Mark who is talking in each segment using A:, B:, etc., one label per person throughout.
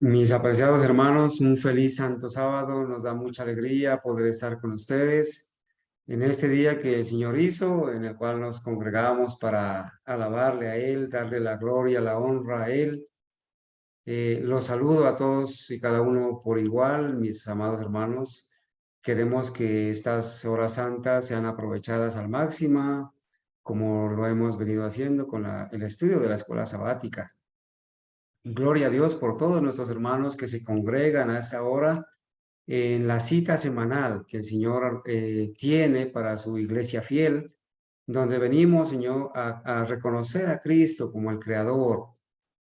A: Mis apreciados hermanos, un feliz santo sábado. Nos da mucha alegría poder estar con ustedes en este día que el Señor hizo, en el cual nos congregamos para alabarle a Él, darle la gloria, la honra a Él. Los saludo a todos y cada uno por igual, mis amados hermanos. Queremos que estas horas santas sean aprovechadas al máximo, como lo hemos venido haciendo con el estudio de la escuela sabática. Gloria a Dios por todos nuestros hermanos que se congregan a esta hora en la cita semanal que el Señor tiene para su iglesia fiel, donde venimos, Señor, a reconocer a Cristo como el Creador,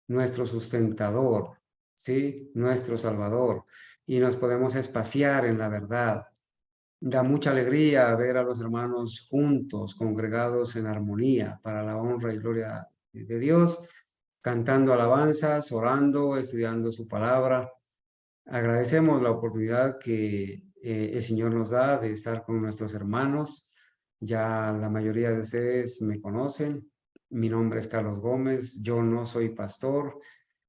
A: nuestro sustentador, ¿sí? Nuestro Salvador, y nos podemos espaciar en la verdad. Da mucha alegría ver a los hermanos juntos, congregados en armonía para la honra y gloria de Dios, cantando alabanzas, orando, estudiando su palabra. Agradecemos la oportunidad que el Señor nos da de estar con nuestros hermanos. Ya la mayoría de ustedes me conocen. Mi nombre es Carlos Gómez. Yo no soy pastor,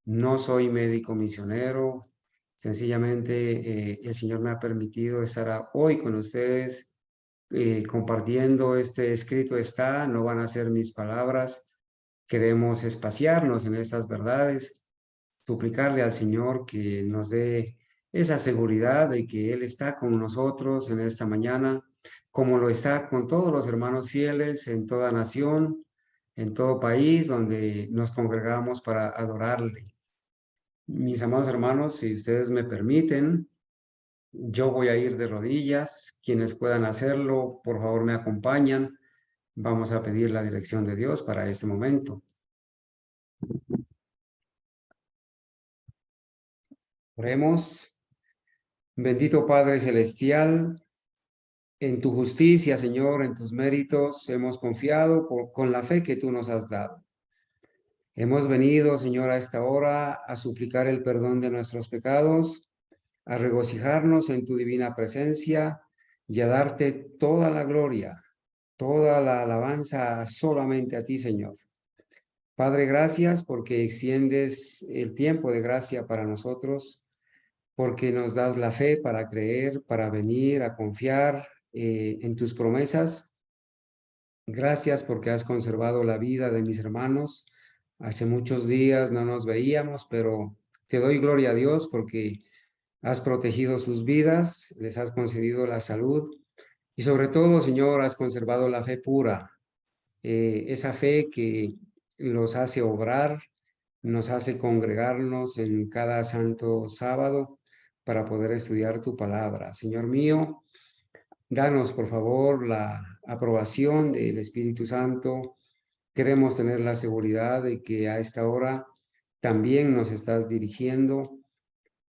A: no soy médico misionero. Sencillamente el Señor me ha permitido estar hoy con ustedes compartiendo este escrito está. No van a ser mis palabras. Queremos espaciarnos en estas verdades, suplicarle al Señor que nos dé esa seguridad de que Él está con nosotros en esta mañana, como lo está con todos los hermanos fieles en toda nación, en todo país donde nos congregamos para adorarle. Mis amados hermanos, si ustedes me permiten, yo voy a ir de rodillas. Quienes puedan hacerlo, por favor me acompañan. Vamos a pedir la dirección de Dios para este momento. Oremos. Bendito Padre Celestial, en tu justicia, Señor, en tus méritos, hemos confiado con la fe que tú nos has dado. Hemos venido, Señor, a esta hora a suplicar el perdón de nuestros pecados, a regocijarnos en tu divina presencia y a darte toda la gloria, toda la alabanza solamente a ti, Señor. Padre, gracias porque extiendes el tiempo de gracia para nosotros, porque nos das la fe para creer, para venir a confiar en tus promesas. Gracias porque has conservado la vida de mis hermanos. Hace muchos días no nos veíamos, pero te doy gloria a Dios porque has protegido sus vidas, les has concedido la salud y sobre todo, Señor, has conservado la fe pura, esa fe que los hace obrar, nos hace congregarnos en cada santo sábado para poder estudiar tu palabra. Señor mío, danos por favor la aprobación del Espíritu Santo. Queremos tener la seguridad de que a esta hora también nos estás dirigiendo,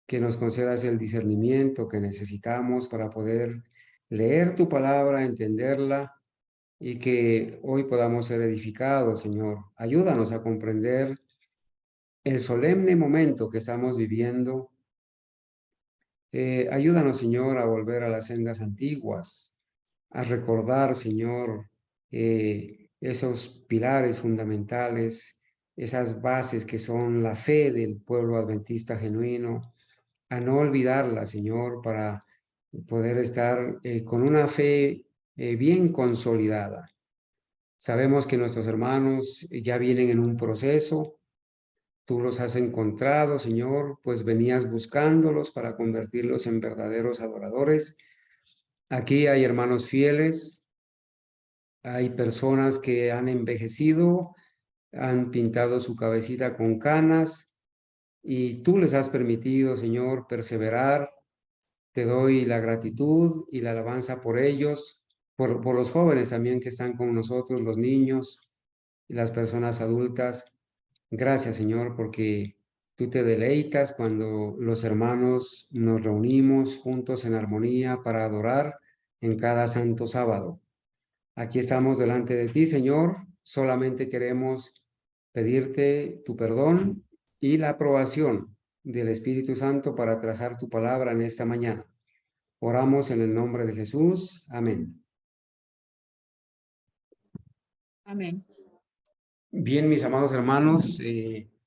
A: que nos concedas el discernimiento que necesitamos para poder leer tu palabra, entenderla y que hoy podamos ser edificados, Señor. Ayúdanos a comprender el solemne momento que estamos viviendo. Ayúdanos, Señor, a volver a las sendas antiguas, a recordar, Señor, esos pilares fundamentales, esas bases que son la fe del pueblo adventista genuino, a no olvidarla, Señor, para poder estar con una fe bien consolidada. Sabemos que nuestros hermanos ya vienen en un proceso. Tú los has encontrado, Señor, pues venías buscándolos para convertirlos en verdaderos adoradores. Aquí hay hermanos fieles, hay personas que han envejecido, han pintado su cabecita con canas y tú les has permitido, Señor, perseverar. Te doy la gratitud y la alabanza por ellos, por los jóvenes también que están con nosotros, los niños y las personas adultas. Gracias, Señor, porque tú te deleitas cuando los hermanos nos reunimos juntos en armonía para adorar en cada santo sábado. Aquí estamos delante de ti, Señor. Solamente queremos pedirte tu perdón y la aprobación del Espíritu Santo para trazar tu palabra en esta mañana. Oramos en el nombre de Jesús. Amén.
B: Amén.
A: Bien, mis amados hermanos,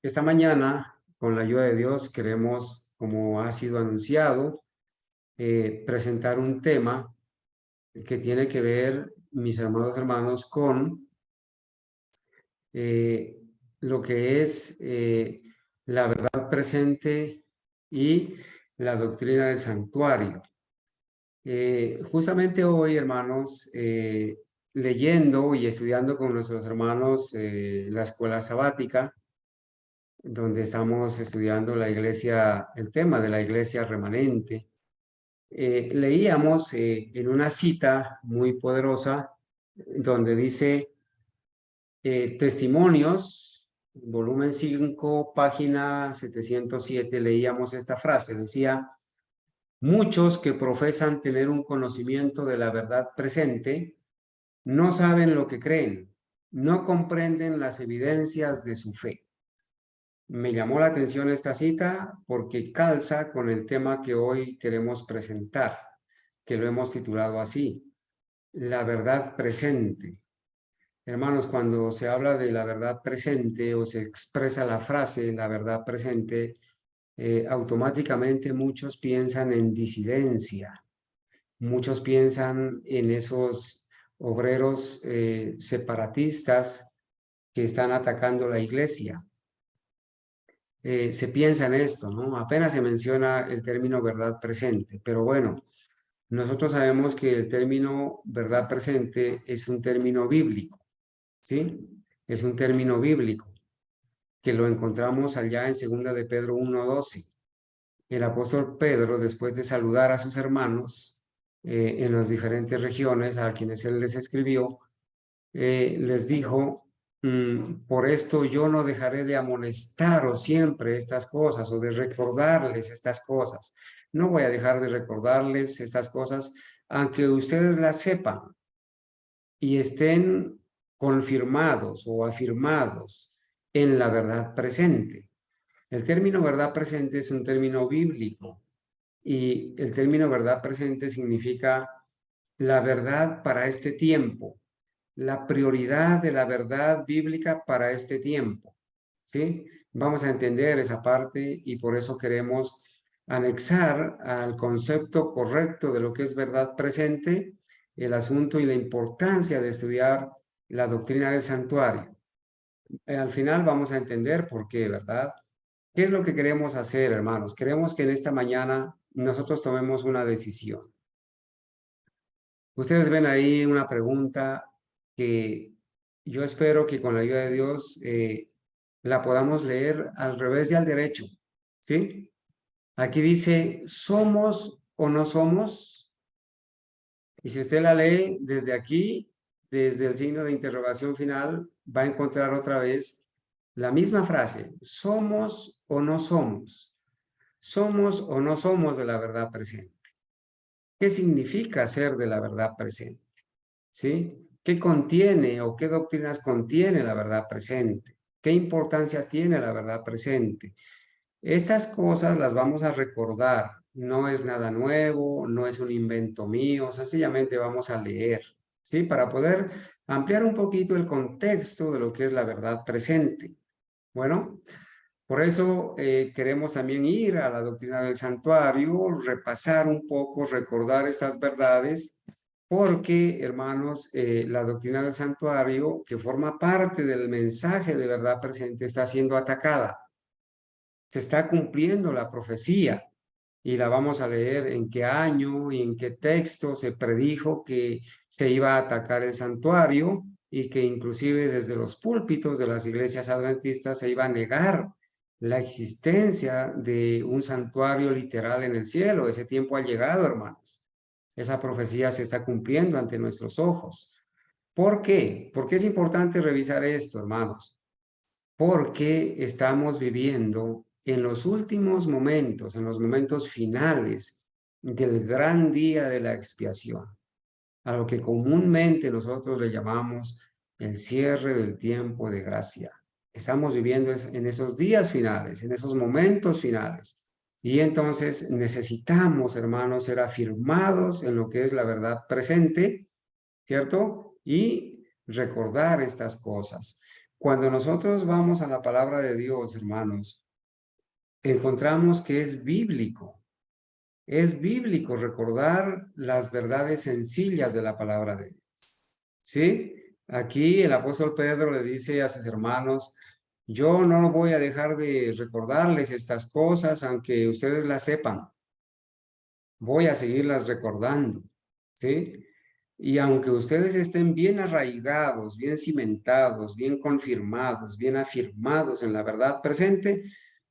A: esta mañana con la ayuda de Dios queremos, como ha sido anunciado, presentar un tema que tiene que ver, mis amados hermanos, con eh, lo que es la verdad presente y la doctrina del santuario. Justamente hoy, hermanos, leyendo y estudiando con nuestros hermanos la escuela sabática, donde estamos estudiando la iglesia, el tema de la iglesia remanente, leíamos en una cita muy poderosa donde dice Testimonios, volumen 5, página 707, leíamos esta frase, decía: muchos que profesan tener un conocimiento de la verdad presente no saben lo que creen, no comprenden las evidencias de su fe. Me llamó la atención esta cita porque calza con el tema que hoy queremos presentar, que lo hemos titulado así: la verdad presente. Hermanos, cuando se habla de la verdad presente o se expresa la frase la verdad presente, automáticamente muchos piensan en disidencia, muchos piensan en esos obreros separatistas que están atacando la iglesia. Se piensa en esto, ¿no? Apenas se menciona el término verdad presente, pero bueno, nosotros sabemos que el término verdad presente es un término bíblico, ¿sí? Es un término bíblico que lo encontramos allá en 2 de Pedro 1:12. El apóstol Pedro, después de saludar a sus hermanos en las diferentes regiones a quienes él les escribió, les dijo: por esto yo no dejaré de amonestaros siempre estas cosas o de recordarles estas cosas. No voy a dejar de recordarles estas cosas, aunque ustedes las sepan y estén confirmados o afirmados en la verdad presente. El término verdad presente es un término bíblico y el término verdad presente significa la verdad para este tiempo, la prioridad de la verdad bíblica para este tiempo, ¿sí? Vamos a entender esa parte y por eso queremos anexar al concepto correcto de lo que es verdad presente el asunto y la importancia de estudiar la doctrina del santuario. Al final vamos a entender por qué, ¿verdad? ¿Qué es lo que queremos hacer, hermanos? Queremos que en esta mañana nosotros tomemos una decisión. Ustedes ven ahí una pregunta que yo espero que con la ayuda de Dios la podamos leer al revés y al derecho, ¿sí? Aquí dice, ¿somos o no somos? Y si usted la lee desde aquí, desde el signo de interrogación final, va a encontrar otra vez la misma frase, ¿somos o no somos? ¿Somos o no somos de la verdad presente? ¿Qué significa ser de la verdad presente? ¿Sí? ¿Qué contiene o qué doctrinas contiene la verdad presente? ¿Qué importancia tiene la verdad presente? Estas cosas las vamos a recordar. No es nada nuevo, no es un invento mío, sencillamente vamos a leer, ¿sí? Para poder ampliar un poquito el contexto de lo que es la verdad presente. Bueno, por eso queremos también ir a la doctrina del santuario, repasar un poco, recordar estas verdades, porque, hermanos, la doctrina del santuario, que forma parte del mensaje de verdad presente, está siendo atacada. Se está cumpliendo la profecía y la vamos a leer en qué año y en qué texto se predijo que se iba a atacar el santuario y que inclusive desde los púlpitos de las iglesias adventistas se iba a negar la existencia de un santuario literal en el cielo. Ese tiempo ha llegado, hermanos. Esa profecía se está cumpliendo ante nuestros ojos. ¿Por qué? ¿Por qué es importante revisar esto, hermanos? Porque estamos viviendo en los últimos momentos, en los momentos finales del gran día de la expiación, a lo que comúnmente nosotros le llamamos el cierre del tiempo de gracia. Estamos viviendo en esos días finales, en esos momentos finales. Y entonces necesitamos, hermanos, ser afirmados en lo que es la verdad presente, ¿cierto? Y recordar estas cosas. Cuando nosotros vamos a la palabra de Dios, hermanos, encontramos que es bíblico. Es bíblico recordar las verdades sencillas de la palabra de Dios. ¿Sí? Aquí el apóstol Pedro le dice a sus hermanos, yo no voy a dejar de recordarles estas cosas, aunque ustedes las sepan. Voy a seguirlas recordando. ¿Sí? Y aunque ustedes estén bien arraigados, bien cimentados, bien confirmados, bien afirmados en la verdad presente,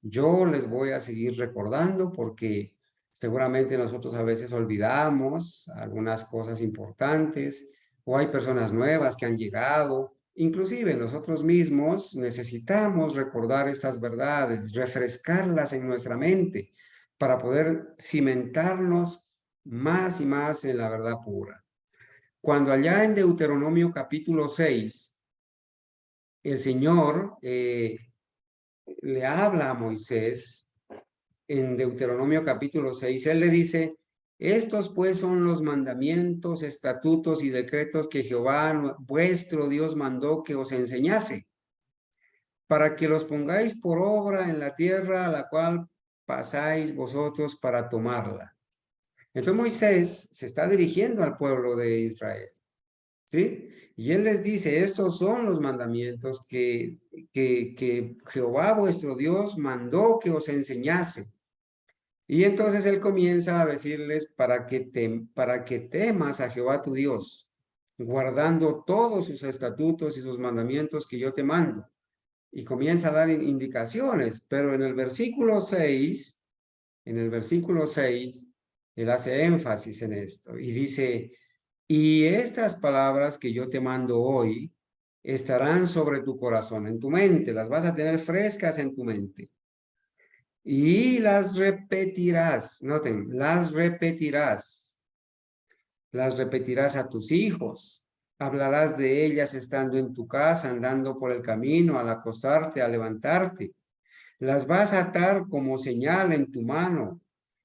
A: yo les voy a seguir recordando porque seguramente nosotros a veces olvidamos algunas cosas importantes o hay personas nuevas que han llegado. Inclusive nosotros mismos necesitamos recordar estas verdades, refrescarlas en nuestra mente para poder cimentarnos más y más en la verdad pura. Cuando allá en Deuteronomio capítulo 6, el Señor le habla a Moisés, en Deuteronomio capítulo 6, Él le dice, estos pues son los mandamientos, estatutos y decretos que Jehová vuestro Dios mandó que os enseñase, para que los pongáis por obra en la tierra a la cual pasáis vosotros para tomarla. Entonces Moisés se está dirigiendo al pueblo de Israel. ¿Sí? Y él les dice, estos son los mandamientos que Jehová vuestro Dios mandó que os enseñase. Y entonces él comienza a decirles para que temas a Jehová tu Dios, guardando todos sus estatutos y sus mandamientos que yo te mando. Y comienza a dar indicaciones, pero en el versículo 6, él hace énfasis en esto y dice, y estas palabras que yo te mando hoy estarán sobre tu corazón, en tu mente, las vas a tener frescas en tu mente. Y las repetirás, noten, las repetirás a tus hijos, hablarás de ellas estando en tu casa, andando por el camino, al acostarte, al levantarte. Las vas a atar como señal en tu mano,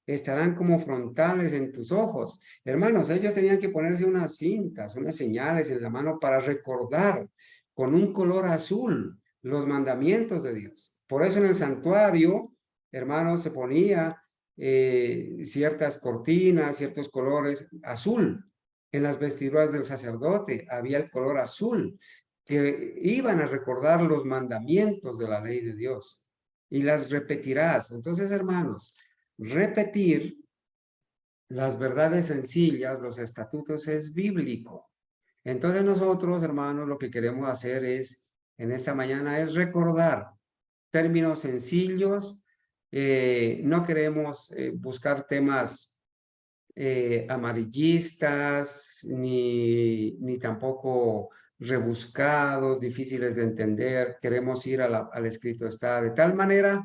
A: estarán como frontales en tus ojos. Hermanos, ellos tenían que ponerse unas cintas, unas señales en la mano para recordar con un color azul los mandamientos de Dios. Por eso en el santuario, hermanos, se ponía ciertas cortinas, ciertos colores azul. En las vestiduras del sacerdote había el color azul, que iban a recordar los mandamientos de la ley de Dios y las repetirás. Entonces, hermanos, repetir las verdades sencillas, los estatutos es bíblico. Entonces nosotros, hermanos, lo que queremos hacer en esta mañana es recordar términos sencillos. No queremos buscar temas amarillistas, ni tampoco rebuscados, difíciles de entender. Queremos ir al escrito está de tal manera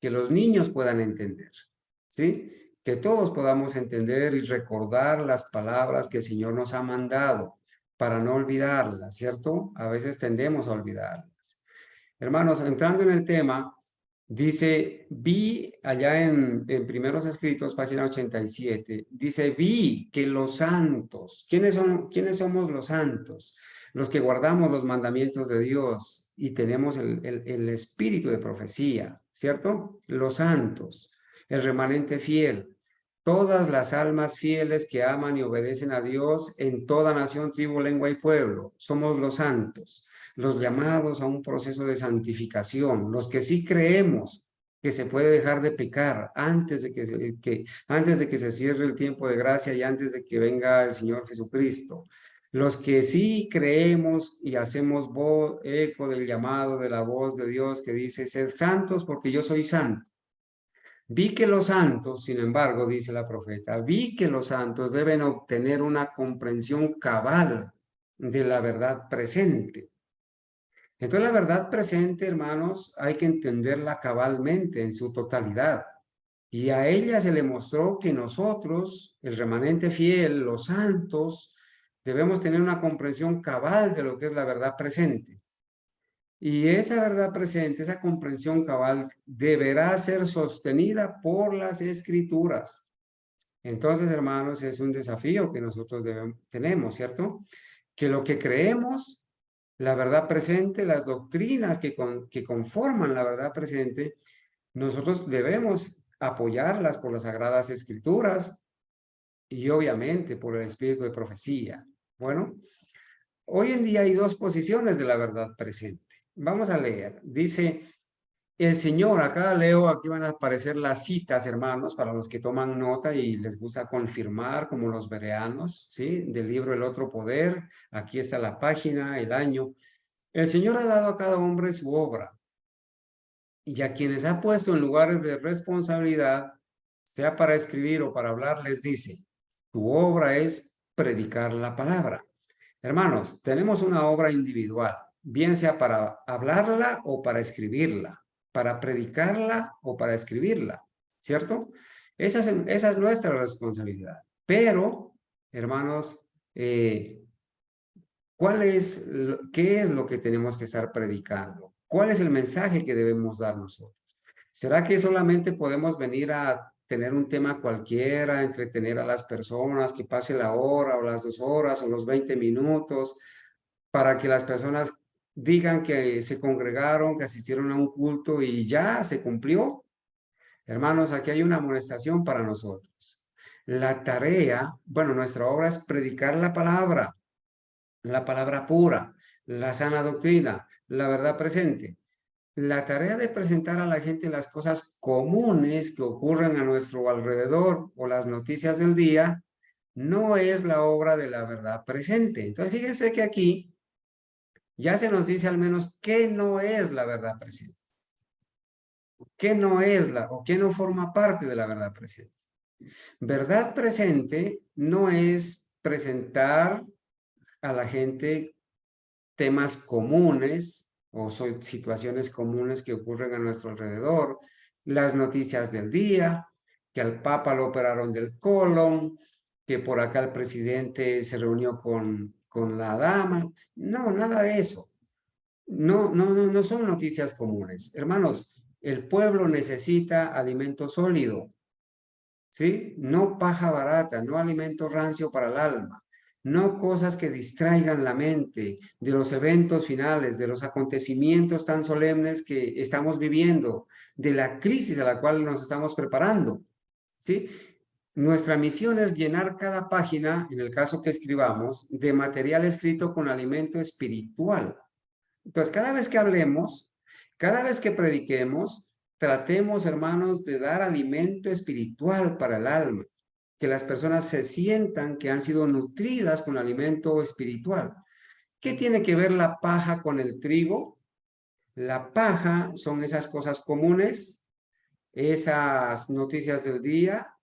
A: que los niños puedan entender, ¿sí? Que todos podamos entender y recordar las palabras que el Señor nos ha mandado para no olvidarlas, ¿cierto? A veces tendemos a olvidarlas. Hermanos, entrando en el tema, dice, vi allá en Primeros Escritos, página 87, dice, vi que los santos, ¿quiénes somos los santos? Los que guardamos los mandamientos de Dios y tenemos el espíritu de profecía, ¿cierto? Los santos, el remanente fiel, todas las almas fieles que aman y obedecen a Dios en toda nación, tribu, lengua y pueblo, somos los santos, los llamados a un proceso de santificación, los que sí creemos que se puede dejar de pecar antes de antes de que se cierre el tiempo de gracia y antes de que venga el Señor Jesucristo. Los que sí creemos y hacemos eco del llamado de la voz de Dios que dice, sed santos porque yo soy santo. Vi que los santos, sin embargo, dice la profeta, vi que los santos deben obtener una comprensión cabal de la verdad presente. Entonces la verdad presente, hermanos, hay que entenderla cabalmente en su totalidad. Y a ella se le mostró que nosotros, el remanente fiel, los santos, debemos tener una comprensión cabal de lo que es la verdad presente. Y esa verdad presente, esa comprensión cabal, deberá ser sostenida por las Escrituras. Entonces, hermanos, es un desafío que nosotros tenemos, ¿cierto? Que lo que creemos, la verdad presente, las doctrinas que conforman la verdad presente, nosotros debemos apoyarlas por las Sagradas Escrituras y obviamente por el espíritu de profecía. Bueno, hoy en día hay dos posiciones de la verdad presente. Vamos a leer. Dice el Señor, acá leo, aquí van a aparecer las citas, hermanos, para los que toman nota y les gusta confirmar, como los bereanos, ¿sí? Del libro El Otro Poder. Aquí está la página, el año. El Señor ha dado a cada hombre su obra y a quienes ha puesto en lugares de responsabilidad, sea para escribir o para hablar, les dice, tu obra es predicar la palabra. Hermanos, tenemos una obra individual, bien sea para hablarla o para escribirla, para predicarla o para escribirla, ¿cierto? Esa es nuestra responsabilidad. Pero, hermanos, ¿qué es lo que tenemos que estar predicando? ¿Cuál es el mensaje que debemos dar nosotros? ¿Será que solamente podemos venir a tener un tema cualquiera, entretener a las personas, que pase la hora o las 2 horas o los 20 minutos para que las personas digan que se congregaron, que asistieron a un culto y ya se cumplió? Hermanos, aquí hay una amonestación para nosotros. La tarea, bueno, nuestra obra es predicar la palabra pura, la sana doctrina, la verdad presente. La tarea de presentar a la gente las cosas comunes que ocurren a nuestro alrededor o las noticias del día no es la obra de la verdad presente. Entonces, fíjense que aquí ya se nos dice al menos qué no es la verdad presente, qué no es o qué no forma parte de la verdad presente. Verdad presente no es presentar a la gente temas comunes o situaciones comunes que ocurren a nuestro alrededor, las noticias del día, que al Papa lo operaron del colon, que por acá el presidente se reunió con la dama. No, nada de eso. No son noticias comunes. Hermanos, el pueblo necesita alimento sólido, ¿sí? No paja barata, no alimento rancio para el alma, no cosas que distraigan la mente de los eventos finales, de los acontecimientos tan solemnes que estamos viviendo, de la crisis a la cual nos estamos preparando, ¿sí? Nuestra misión es llenar cada página, en el caso que escribamos, de material escrito con alimento espiritual. Entonces, cada vez que hablemos, cada vez que prediquemos, tratemos, hermanos, de dar alimento espiritual para el alma, que las personas se sientan que han sido nutridas con alimento espiritual. ¿Qué tiene que ver la paja con el trigo? La paja son esas cosas comunes, esas noticias del día,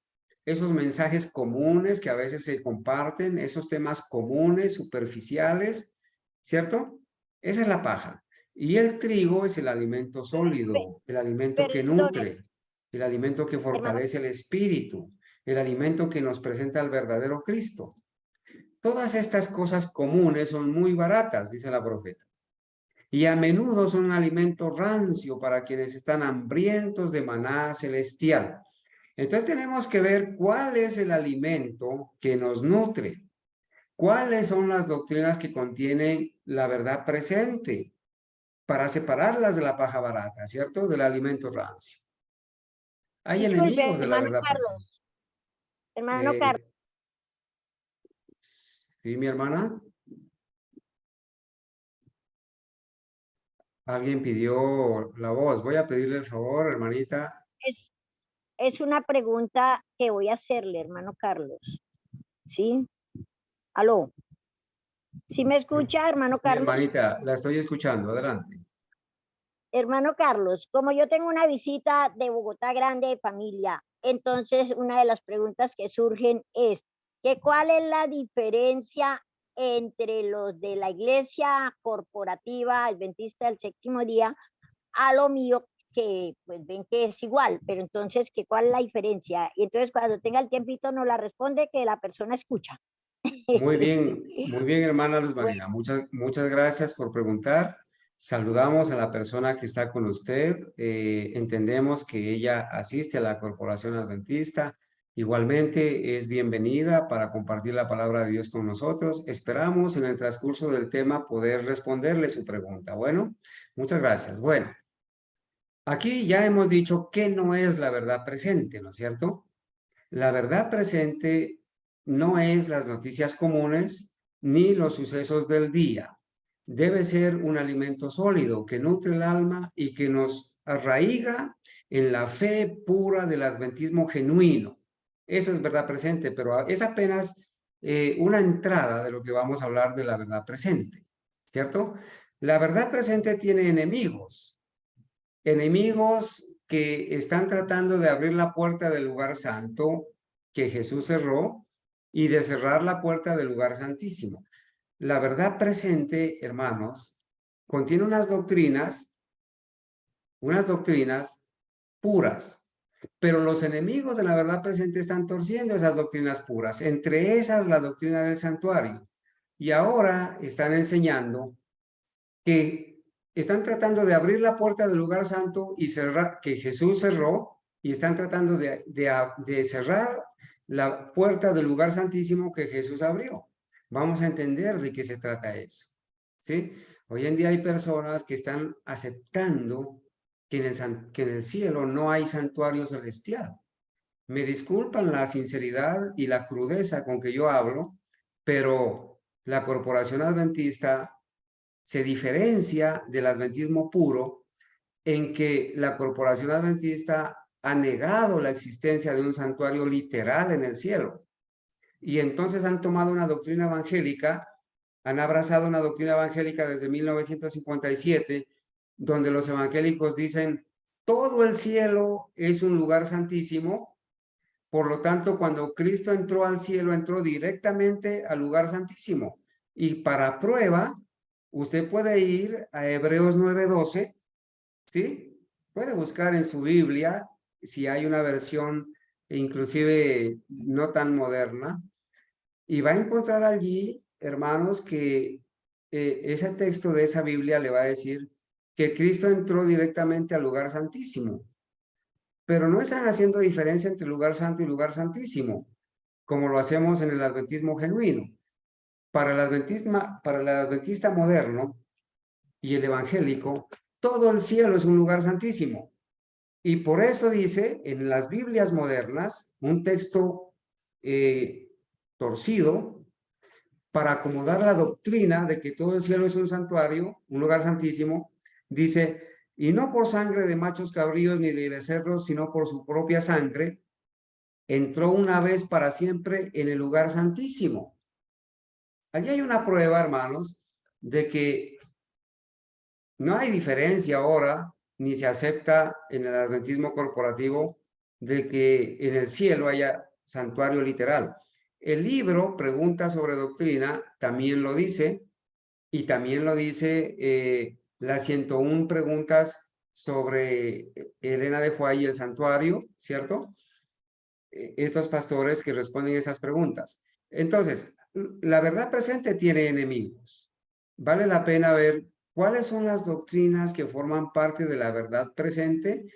A: esos mensajes comunes que a veces se comparten, esos temas comunes, superficiales, ¿cierto? Esa es la paja. Y el trigo es el alimento sólido, el alimento que
B: Perdone,
A: nutre, el alimento que
B: hermano,
A: fortalece el espíritu, el alimento que nos presenta al verdadero Cristo. Todas estas cosas comunes son muy baratas, dice la profeta, y a menudo son un alimento rancio para quienes están hambrientos de maná celestial. Entonces tenemos que ver cuál es el alimento que nos nutre, cuáles son las doctrinas que contienen la verdad presente para separarlas de la paja barata, ¿cierto? Del alimento rancio. Hay
B: disculpe,
A: enemigos de la verdad presente.
B: Hermano Carlos,
A: Eh, sí, mi hermana. Alguien pidió la voz. Voy a pedirle el favor, hermanita.
B: es, es una pregunta que voy a hacerle, hermano Carlos, ¿sí? Aló, ¿sí me escucha, hermano
A: Sí,
B: Carlos?
A: hermanita, la estoy escuchando. Adelante.
B: Hermano Carlos, como yo tengo una visita de Bogotá grande de familia, entonces una de las preguntas que surgen es que cuál es la diferencia entre los de la iglesia corporativa adventista del séptimo día a lo mío, que pues ven que es igual, pero entonces, ¿qué cuál es la diferencia? Y entonces cuando tenga el tiempito nos la responde que la persona escucha.
A: Muy bien, hermana Luz
B: Bueno,
A: Marina. Muchas gracias por preguntar. Saludamos a la persona que está con usted. Entendemos que ella asiste a la Corporación Adventista. Igualmente es bienvenida para compartir la palabra de Dios con nosotros. Esperamos en el transcurso del tema poder responderle su pregunta. Bueno, muchas gracias. Bueno, Aquí ya hemos dicho que no es la verdad presente, ¿no es cierto? La verdad presente no es las noticias comunes ni los sucesos del día. Debe ser un alimento sólido que nutre el alma y que nos arraiga en la fe pura del adventismo genuino. Eso es verdad presente, pero es apenas una entrada de lo que vamos a hablar de la verdad presente, ¿cierto? La verdad presente tiene enemigos, enemigos que están tratando de abrir la puerta del lugar santo que Jesús cerró y de cerrar la puerta del lugar santísimo. La verdad presente, hermanos, contiene unas doctrinas puras, pero los enemigos de la verdad presente están torciendo esas doctrinas puras, entre esas la doctrina del santuario. Y ahora están enseñando que están tratando de abrir la puerta del lugar santo y cerrar, que Jesús cerró, y están tratando de cerrar la puerta del lugar santísimo que Jesús abrió. Vamos a entender de qué se trata eso, ¿sí? Hoy en día hay personas que están aceptando que en el cielo no hay santuario celestial. Me disculpan la sinceridad y la crudeza con que yo hablo, pero la Corporación Adventista se diferencia del adventismo puro en que la Corporación Adventista ha negado la existencia de un santuario literal en el cielo. Y entonces han tomado una doctrina evangélica, han abrazado una doctrina evangélica desde 1957, donde los evangélicos dicen, todo el cielo es un lugar santísimo, por lo tanto, cuando Cristo entró al cielo, entró directamente al lugar santísimo. Y para prueba, usted puede ir a Hebreos 9:12, ¿sí? Puede buscar en su Biblia, si hay una versión inclusive no tan moderna, y va a encontrar allí, hermanos, que ese texto de esa Biblia le va a decir que Cristo entró directamente al lugar santísimo. Pero no están haciendo diferencia entre lugar santo y lugar santísimo, como lo hacemos en el adventismo genuino. Para el adventista moderno y el evangélico, todo el cielo es un lugar santísimo. Y por eso dice en las Biblias modernas, un texto torcido, para acomodar la doctrina de que todo el cielo es un santuario, un lugar santísimo, dice, y no por sangre de machos cabríos ni de becerros, sino por su propia sangre, entró una vez para siempre en el lugar santísimo. Allí hay una prueba, hermanos, de que no hay diferencia ahora, ni se acepta en el adventismo corporativo, de que en el cielo haya santuario literal. El libro Preguntas sobre Doctrina también lo dice, y también lo dice las 101 preguntas sobre Elena de White y el santuario, ¿cierto? Estos pastores que responden esas preguntas. Entonces, la verdad presente tiene enemigos. Vale la pena ver cuáles son las doctrinas que forman parte de la verdad presente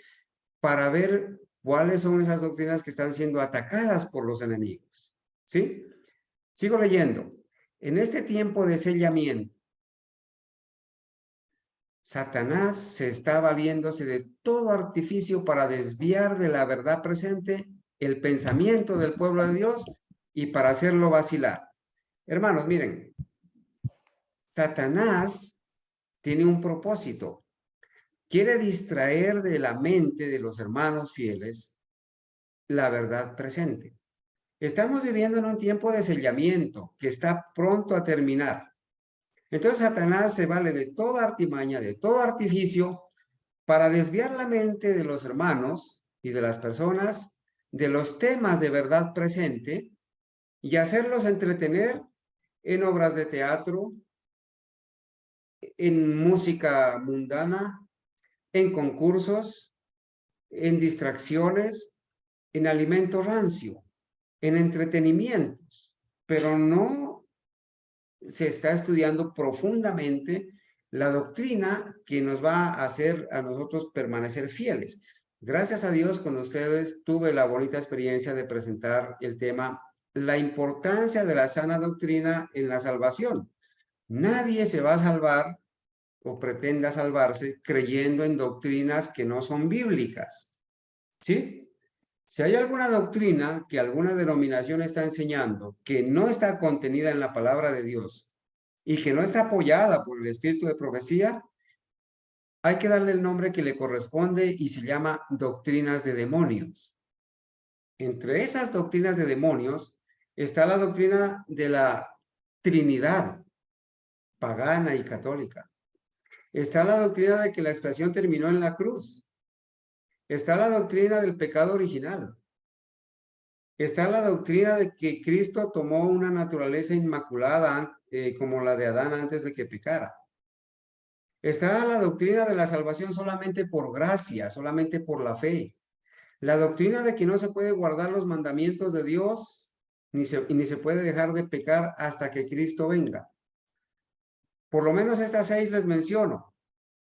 A: para ver cuáles son esas doctrinas que están siendo atacadas por los enemigos. ¿Sí? Sigo leyendo. En este tiempo de sellamiento, Satanás se está valiéndose de todo artificio para desviar de la verdad presente el pensamiento del pueblo de Dios y para hacerlo vacilar. Hermanos, miren, Satanás tiene un propósito. Quiere distraer de la mente de los hermanos fieles la verdad presente. Estamos viviendo en un tiempo de sellamiento que está pronto a terminar. Entonces Satanás se vale de toda artimaña, de todo artificio, para desviar la mente de los hermanos y de las personas de los temas de verdad presente y hacerlos entretener en obras de teatro, en música mundana, en concursos, en distracciones, en alimento rancio, en entretenimientos, pero no se está estudiando profundamente la doctrina que nos va a hacer a nosotros permanecer fieles. Gracias a Dios, con ustedes tuve la bonita experiencia de presentar el tema, la importancia de la sana doctrina en la salvación. Nadie se va a salvar o pretenda salvarse creyendo en doctrinas que no son bíblicas. ¿Sí? Si hay alguna doctrina que alguna denominación está enseñando que no está contenida en la palabra de Dios y que no está apoyada por el espíritu de profecía, hay que darle el nombre que le corresponde y se llama doctrinas de demonios. Entre esas doctrinas de demonios está la doctrina de la Trinidad pagana y católica. Está la doctrina de que la expiación terminó en la cruz. Está la doctrina del pecado original. Está la doctrina de que Cristo tomó una naturaleza inmaculada como la de Adán antes de que pecara. Está la doctrina de la salvación solamente por gracia, solamente por la fe. La doctrina de que no se puede guardar los mandamientos de Dios ni se puede dejar de pecar hasta que Cristo venga. Por lo menos estas 6 les menciono.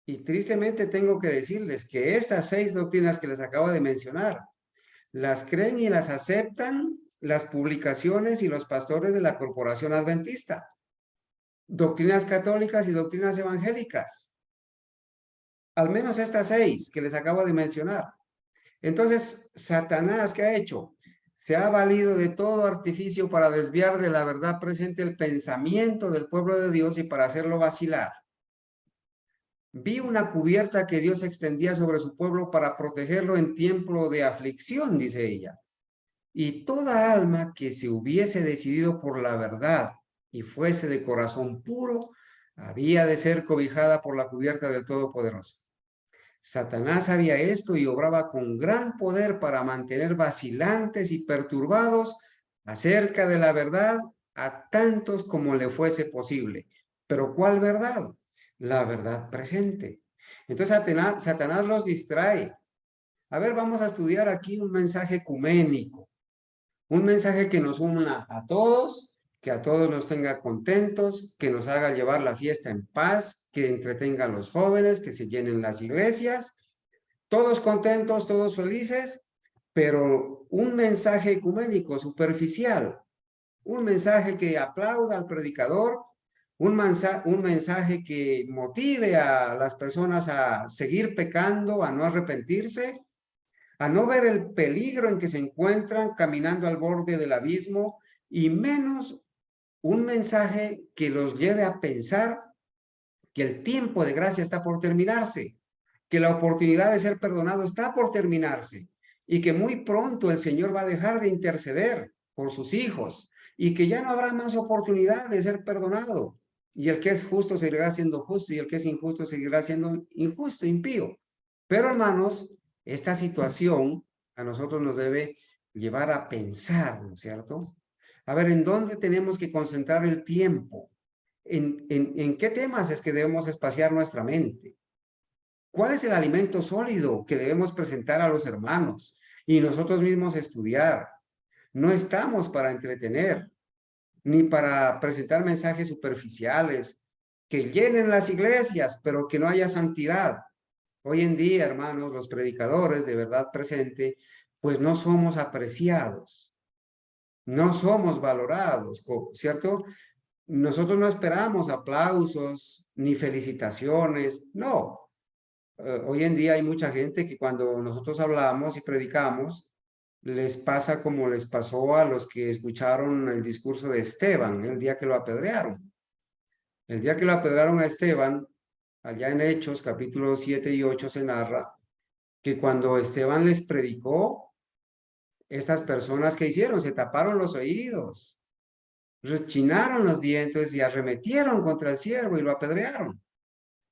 A: Y tristemente tengo que decirles que estas 6 doctrinas que les acabo de mencionar, las creen y las aceptan las publicaciones y los pastores de la Corporación Adventista. Doctrinas católicas y doctrinas evangélicas. Al menos estas 6 que les acabo de mencionar. Entonces, Satanás, ¿qué ha hecho? Se ha valido de todo artificio para desviar de la verdad presente el pensamiento del pueblo de Dios y para hacerlo vacilar. Vi una cubierta que Dios extendía sobre su pueblo para protegerlo en tiempo de aflicción, dice ella. Y toda alma que se hubiese decidido por la verdad y fuese de corazón puro, había de ser cobijada por la cubierta del Todopoderoso. Satanás sabía esto y obraba con gran poder para mantener vacilantes y perturbados acerca de la verdad a tantos como le fuese posible. Pero ¿cuál verdad? La verdad presente. Entonces Satanás los distrae. A ver, vamos a estudiar aquí un mensaje ecuménico, un mensaje que nos una a todos, que a todos nos tenga contentos, que nos haga llevar la fiesta en paz, que entretenga a los jóvenes, que se llenen las iglesias, todos contentos, todos felices, pero un mensaje ecuménico superficial, un mensaje que aplauda al predicador, un mensaje que motive a las personas a seguir pecando, a no arrepentirse, a no ver el peligro en que se encuentran caminando al borde del abismo, y menos un mensaje que los lleve a pensar que el tiempo de gracia está por terminarse, que la oportunidad de ser perdonado está por terminarse y que muy pronto el Señor va a dejar de interceder por sus hijos y que ya no habrá más oportunidad de ser perdonado. Y el que es justo seguirá siendo justo y el que es injusto seguirá siendo injusto, impío. Pero hermanos, esta situación a nosotros nos debe llevar a pensar, ¿no es cierto? A ver, ¿en dónde tenemos que concentrar el tiempo? ¿En qué temas es que debemos espaciar nuestra mente? ¿Cuál es el alimento sólido que debemos presentar a los hermanos y nosotros mismos estudiar? No estamos para entretener, ni para presentar mensajes superficiales que llenen las iglesias, pero que no haya santidad. Hoy en día, hermanos, los predicadores de verdad presente, pues no somos apreciados, no somos valorados, ¿cierto? Nosotros no esperamos aplausos ni felicitaciones, no. Hoy en día hay mucha gente que cuando nosotros hablamos y predicamos, les pasa como les pasó a los que escucharon el discurso de Esteban el día que lo apedrearon. El día que lo apedrearon a Esteban, allá en Hechos, capítulos 7 y 8 se narra que cuando Esteban les predicó, estas personas que hicieron, se taparon los oídos, rechinaron los dientes y arremetieron contra el siervo y lo apedrearon.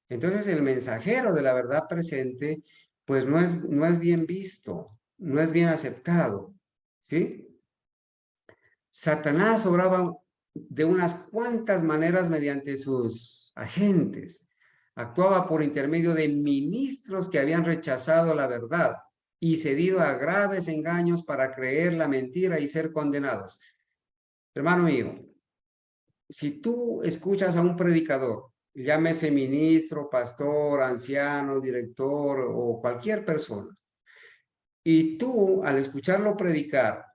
A: Entonces el mensajero de la verdad presente, pues no es bien visto, no es bien aceptado, ¿sí? Satanás obraba de unas cuantas maneras mediante sus agentes. Actuaba por intermedio de ministros que habían rechazado la verdad y cedido a graves engaños para creer la mentira y ser condenados. Hermano mío, si tú escuchas a un predicador, llámese ministro, pastor, anciano, director o cualquier persona, y tú al escucharlo predicar,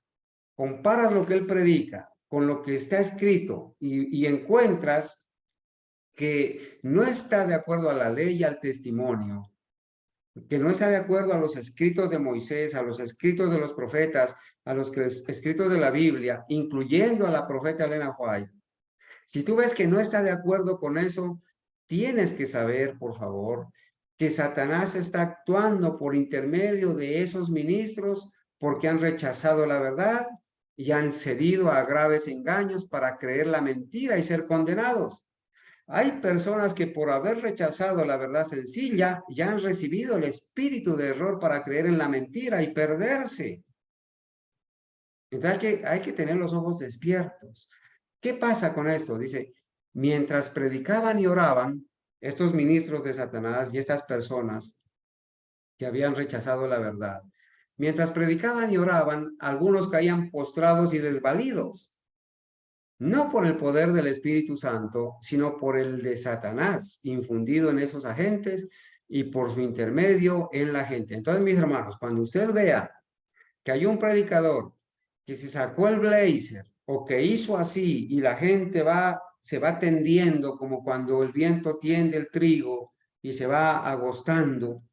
A: comparas lo que él predica con lo que está escrito y encuentras que no está de acuerdo a la ley y al testimonio, que no está de acuerdo a los escritos de Moisés, a los escritos de los profetas, a los escritos de la Biblia, incluyendo a la profeta Elena White, si tú ves que no está de acuerdo con eso, tienes que saber, por favor, que Satanás está actuando por intermedio de esos ministros porque han rechazado la verdad y han cedido a graves engaños para creer la mentira y ser condenados. Hay personas que por haber rechazado la verdad sencilla ya han recibido el espíritu de error para creer en la mentira y perderse. Entonces hay que tener los ojos despiertos. ¿Qué pasa con esto? Dice, mientras predicaban y oraban, estos ministros de Satanás y estas personas que habían rechazado la verdad, mientras predicaban y oraban, algunos caían postrados y desvalidos, no por el poder del Espíritu Santo, sino por el de Satanás, infundido en esos agentes y por su intermedio en la gente. Entonces, mis hermanos, cuando usted vea que hay un predicador que se sacó el blazer o que hizo así y la gente se va tendiendo como cuando el viento tiende el trigo y se va agostando.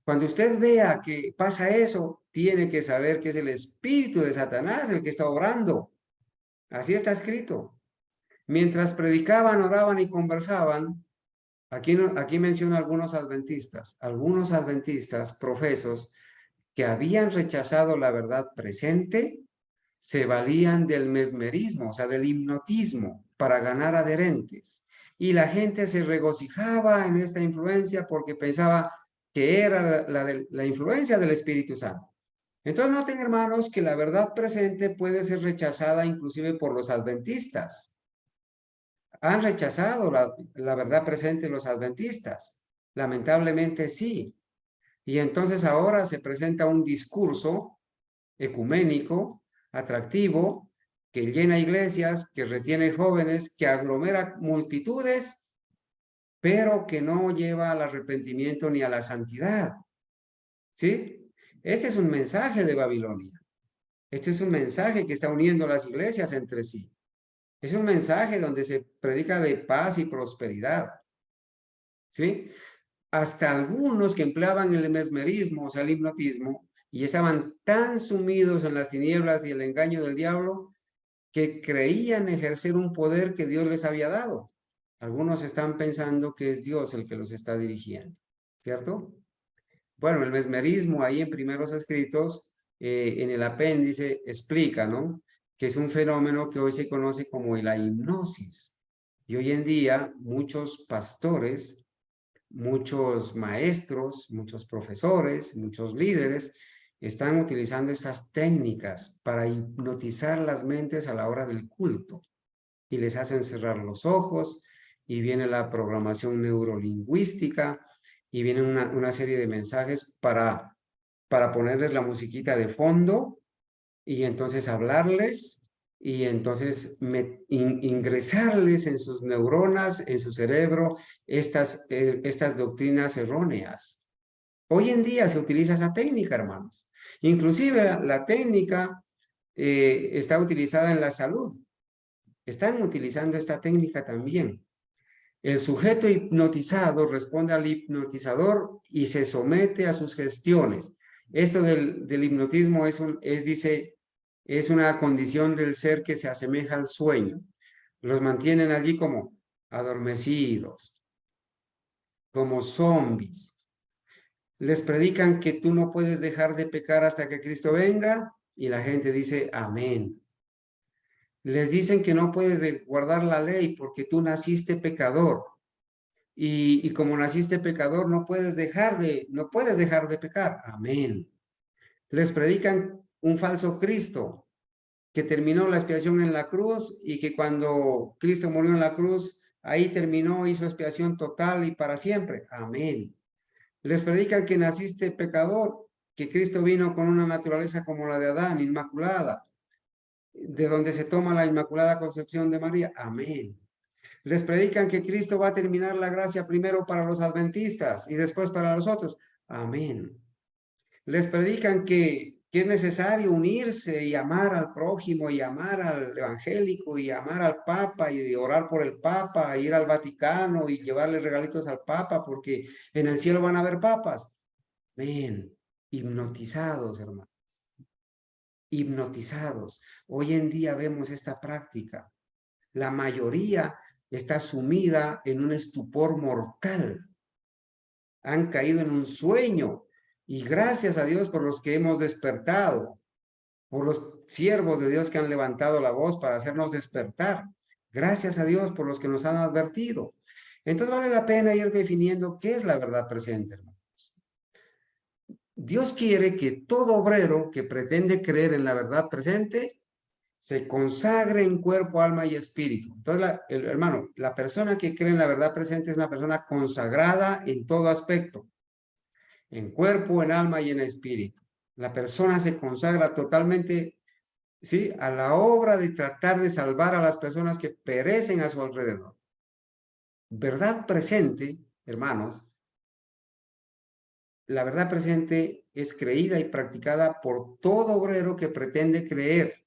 A: Cuando usted vea que pasa eso, tiene que saber que es el espíritu de Satanás el que está obrando. Así está escrito. Mientras predicaban, oraban y conversaban, aquí menciono algunos adventistas profesos que habían rechazado la verdad presente, se valían del mesmerismo, o sea, del hipnotismo, para ganar adherentes. Y la gente se regocijaba en esta influencia porque pensaba que era la influencia del Espíritu Santo. Entonces noten, hermanos, que la verdad presente puede ser rechazada inclusive por los adventistas. Han rechazado la verdad presente los adventistas. Lamentablemente sí. Y entonces ahora se presenta un discurso ecuménico, atractivo, que llena iglesias, que retiene jóvenes, que aglomera multitudes, pero que no lleva al arrepentimiento ni a la santidad. ¿Sí? Este es un mensaje de Babilonia. Este es un mensaje que está uniendo las iglesias entre sí. Es un mensaje donde se predica de paz y prosperidad. ¿Sí? Hasta algunos que empleaban el mesmerismo, o sea, el hipnotismo, y estaban tan sumidos en las tinieblas y el engaño del diablo que creían ejercer un poder que Dios les había dado. Algunos están pensando que es Dios el que los está dirigiendo, ¿cierto? Bueno, el mesmerismo ahí en primeros escritos, en el apéndice, explica, ¿no? Que es un fenómeno que hoy se conoce como la hipnosis. Y hoy en día muchos pastores, muchos maestros, muchos profesores, muchos líderes están utilizando estas técnicas para hipnotizar las mentes a la hora del culto y les hacen cerrar los ojos y viene la programación neurolingüística y viene una serie de mensajes para ponerles la musiquita de fondo y entonces hablarles y entonces ingresarles en sus neuronas, en su cerebro, estas doctrinas erróneas. Hoy en día se utiliza esa técnica, hermanos. Inclusive la técnica está utilizada en la salud. Están utilizando esta técnica también. El sujeto hipnotizado responde al hipnotizador y se somete a sus gestiones. Esto del hipnotismo es una condición del ser que se asemeja al sueño. Los mantienen allí como adormecidos, como zombies. Les predican que tú no puedes dejar de pecar hasta que Cristo venga y la gente dice amén. Les dicen que no puedes guardar la ley porque tú naciste pecador. Y como naciste pecador, no puedes dejar de pecar. Amén. Les predican un falso Cristo que terminó la expiación en la cruz y que cuando Cristo murió en la cruz, ahí terminó, hizo expiación total y para siempre. Amén. Les predican que naciste pecador, que Cristo vino con una naturaleza como la de Adán, inmaculada, de donde se toma la inmaculada concepción de María. Amén. Les predican que Cristo va a terminar la gracia primero para los adventistas y después para los otros. Amén. Les predican que que es necesario unirse y amar al prójimo y amar al evangélico y amar al Papa y orar por el Papa, ir al Vaticano y llevarle regalitos al Papa porque en el cielo van a haber papas. Ven, hipnotizados, hermano, hipnotizados. Hoy en día vemos esta práctica. La mayoría está sumida en un estupor mortal. Han caído en un sueño y gracias a Dios por los que hemos despertado, por los siervos de Dios que han levantado la voz para hacernos despertar. Gracias a Dios por los que nos han advertido. Entonces vale la pena ir definiendo qué es la verdad presente, hermanos. Dios quiere que todo obrero que pretende creer en la verdad presente se consagre en cuerpo, alma y espíritu. Entonces, hermano, la persona que cree en la verdad presente es una persona consagrada en todo aspecto, en cuerpo, en alma y en espíritu. La persona se consagra totalmente, ¿sí?, a la obra de tratar de salvar a las personas que perecen a su alrededor. Verdad presente, hermanos, la verdad presente es creída y practicada por todo obrero que pretende creer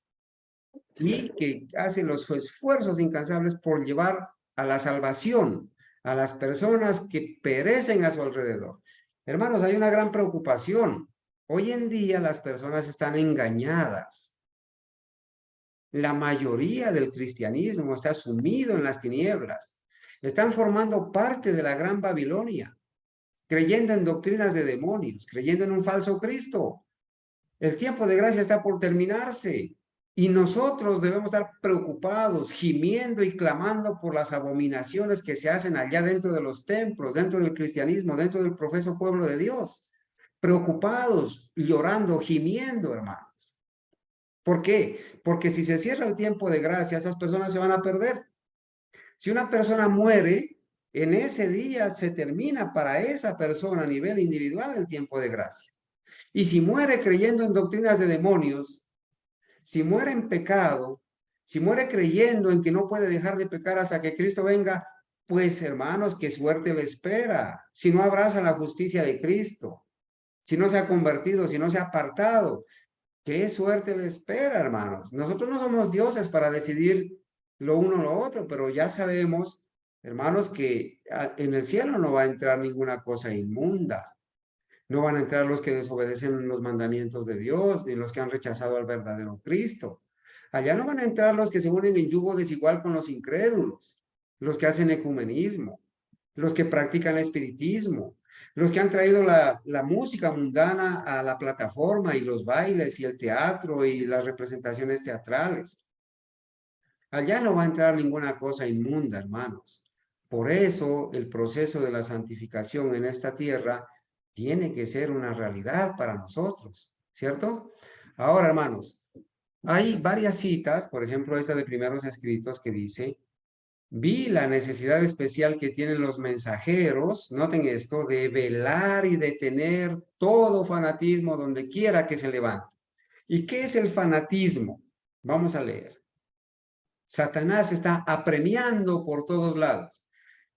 A: y que hace los esfuerzos incansables por llevar a la salvación a las personas que perecen a su alrededor. Hermanos, hay una gran preocupación. Hoy en día las personas están engañadas. La mayoría del cristianismo está sumido en las tinieblas. Están formando parte de la gran Babilonia, creyendo en doctrinas de demonios, creyendo en un falso Cristo. El tiempo de gracia está por terminarse y nosotros debemos estar preocupados, gimiendo y clamando por las abominaciones que se hacen allá dentro de los templos, dentro del cristianismo, dentro del profeso pueblo de Dios. Preocupados, llorando, gimiendo, hermanos. ¿Por qué? Porque si se cierra el tiempo de gracia, esas personas se van a perder. Si una persona muere, en ese día se termina para esa persona a nivel individual el tiempo de gracia. Y si muere creyendo en doctrinas de demonios, si muere en pecado, si muere creyendo en que no puede dejar de pecar hasta que Cristo venga, pues hermanos, qué suerte le espera. Si no abraza la justicia de Cristo, si no se ha convertido, si no se ha apartado, qué suerte le espera, hermanos. Nosotros no somos dioses para decidir lo uno o lo otro, pero ya sabemos, hermanos, que en el cielo no va a entrar ninguna cosa inmunda. No van a entrar los que desobedecen los mandamientos de Dios, ni los que han rechazado al verdadero Cristo. Allá no van a entrar los que se unen en yugo desigual con los incrédulos, los que hacen ecumenismo, los que practican espiritismo, los que han traído la música mundana a la plataforma y los bailes y el teatro y las representaciones teatrales. Allá no va a entrar ninguna cosa inmunda, hermanos. Por eso el proceso de la santificación en esta tierra tiene que ser una realidad para nosotros, ¿cierto? Ahora, hermanos, hay varias citas, por ejemplo, esta de Primeros Escritos que dice, vi la necesidad especial que tienen los mensajeros, noten esto, de velar y detener todo fanatismo donde quiera que se levante. ¿Y qué es el fanatismo? Vamos a leer. Satanás está apremiando por todos lados.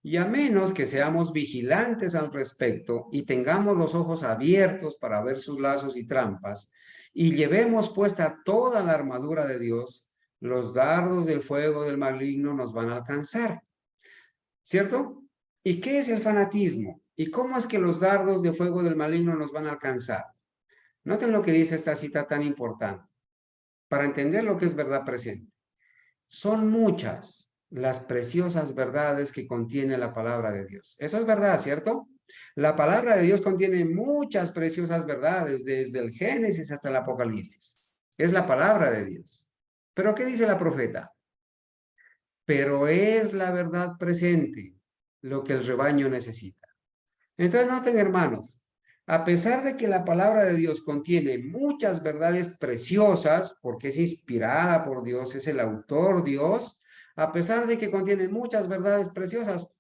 A: Y a menos que seamos vigilantes al respecto y tengamos los ojos abiertos para ver sus lazos y trampas, y llevemos puesta toda la armadura de Dios, los dardos del fuego del maligno nos van a alcanzar. ¿Cierto? ¿Y qué es el fanatismo? ¿Y cómo es que los dardos de fuego del maligno nos van a alcanzar? Noten lo que dice esta cita tan importante, para entender lo que es verdad presente. Son muchas las preciosas verdades que contiene la palabra de Dios. Eso es verdad, ¿cierto? La palabra de Dios contiene muchas preciosas verdades, desde el Génesis hasta el Apocalipsis. Es la palabra de Dios. ¿Pero qué dice la profeta? Pero es la verdad presente lo que el rebaño necesita. Entonces, noten, hermanos, a pesar de que la palabra de Dios contiene muchas verdades preciosas, porque es inspirada por Dios, es el autor Dios, a pesar de que contiene muchas verdades preciosas,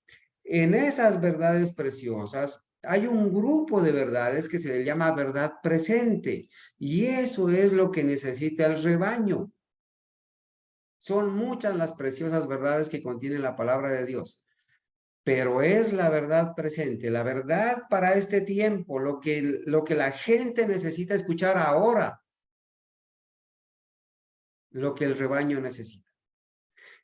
A: en esas verdades preciosas hay un grupo de verdades que se le llama verdad presente, y eso es lo que necesita el rebaño. Son muchas las preciosas verdades que contiene la palabra de Dios, pero es la verdad presente, la verdad para este tiempo, lo que la gente necesita escuchar ahora. lo que el rebaño necesita.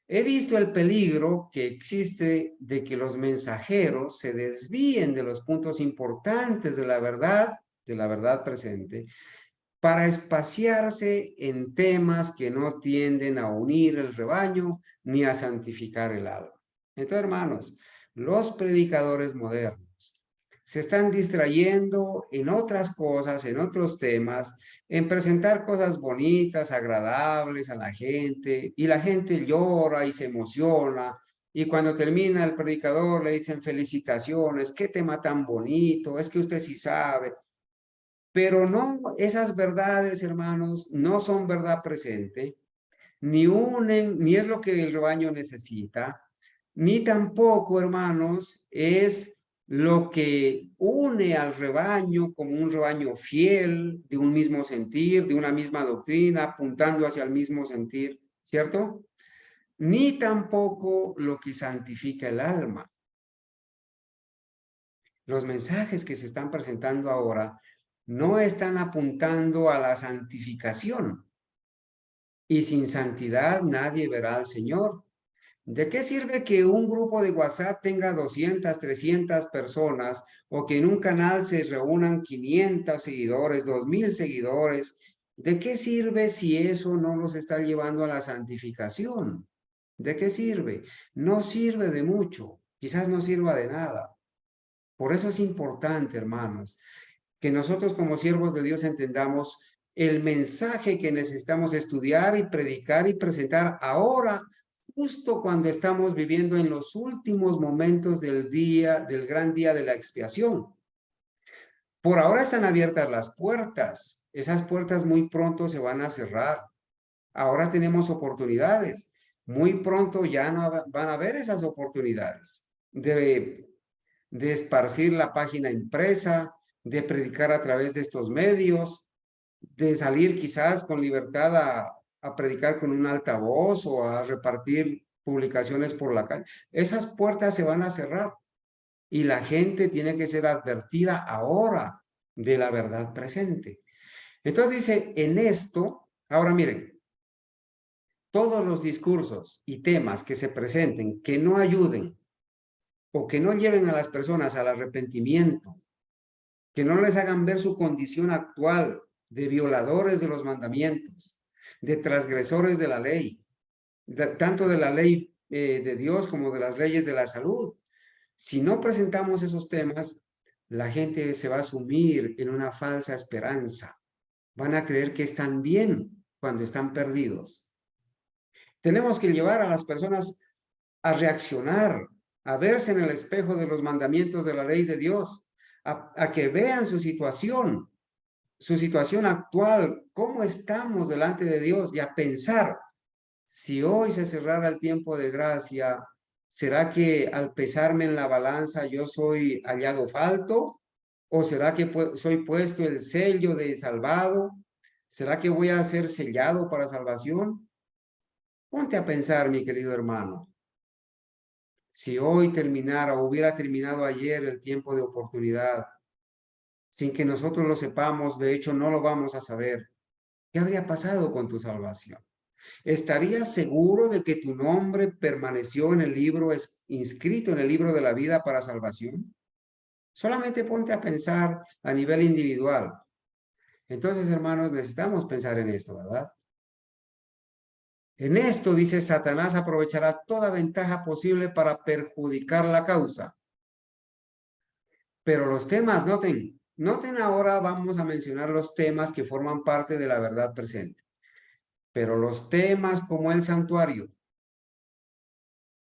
A: He visto el peligro que existe de que los mensajeros se desvíen de los puntos importantes de la verdad presente, para espaciarse en temas que no tienden a unir el rebaño ni a santificar el alma. Entonces, hermanos, los predicadores modernos se están distrayendo en otras cosas, en otros temas, en presentar cosas bonitas, agradables a la gente, y la gente llora y se emociona, y cuando termina el predicador le dicen felicitaciones, qué tema tan bonito, es que usted sí sabe. Pero no, esas verdades, hermanos, no son verdad presente, ni unen, ni es lo que el rebaño necesita, ni tampoco, hermanos, es lo que une al rebaño como un rebaño fiel, de un mismo sentir, de una misma doctrina, apuntando hacia el mismo sentir, ¿cierto? Ni tampoco lo que santifica el alma. Los mensajes que se están presentando ahora no están apuntando a la santificación. Y sin santidad nadie verá al Señor. ¿De qué sirve que un grupo de WhatsApp tenga 200, 300 personas o que en un canal se reúnan 500 seguidores, 2000 seguidores? ¿De qué sirve si eso no los está llevando a la santificación? ¿De qué sirve? No sirve de mucho, quizás no sirva de nada. Por eso es importante, hermanos, que nosotros como siervos de Dios entendamos el mensaje que necesitamos estudiar y predicar y presentar ahora, justo cuando estamos viviendo en los últimos momentos del día, del gran día de la expiación. Por ahora están abiertas las puertas. Esas puertas muy pronto se van a cerrar. Ahora tenemos oportunidades. Muy pronto ya no van a haber esas oportunidades de esparcir la página impresa, de predicar a través de estos medios, de salir quizás con libertad a predicar con un altavoz o a repartir publicaciones por la calle. Esas puertas se van a cerrar y la gente tiene que ser advertida ahora de la verdad presente. Entonces dice, en esto, ahora miren, todos los discursos y temas que se presenten que no ayuden o que no lleven a las personas al arrepentimiento, que no les hagan ver su condición actual de violadores de los mandamientos, de transgresores de la ley, tanto de la ley de Dios como de las leyes de la salud. Si no presentamos esos temas, la gente se va a sumir en una falsa esperanza. Van a creer que están bien cuando están perdidos. Tenemos que llevar a las personas a reaccionar, a verse en el espejo de los mandamientos de la ley de Dios, a que vean su situación actual, cómo estamos delante de Dios, y a pensar, si hoy se cerrara el tiempo de gracia, ¿será que al pesarme en la balanza yo soy hallado falto? ¿O será que soy puesto el sello de salvado? ¿Será que voy a ser sellado para salvación? Ponte a pensar, mi querido hermano. Si hoy terminara o hubiera terminado ayer el tiempo de oportunidad, sin que nosotros lo sepamos, de hecho no lo vamos a saber, ¿qué habría pasado con tu salvación? ¿Estarías seguro de que tu nombre permaneció en el libro, inscrito en el libro de la vida para salvación? Solamente ponte a pensar a nivel individual. Entonces, hermanos, necesitamos pensar en esto, ¿verdad? En esto, dice, Satanás aprovechará toda ventaja posible para perjudicar la causa. Pero los temas, noten ahora vamos a mencionar los temas que forman parte de la verdad presente. Pero los temas como el santuario,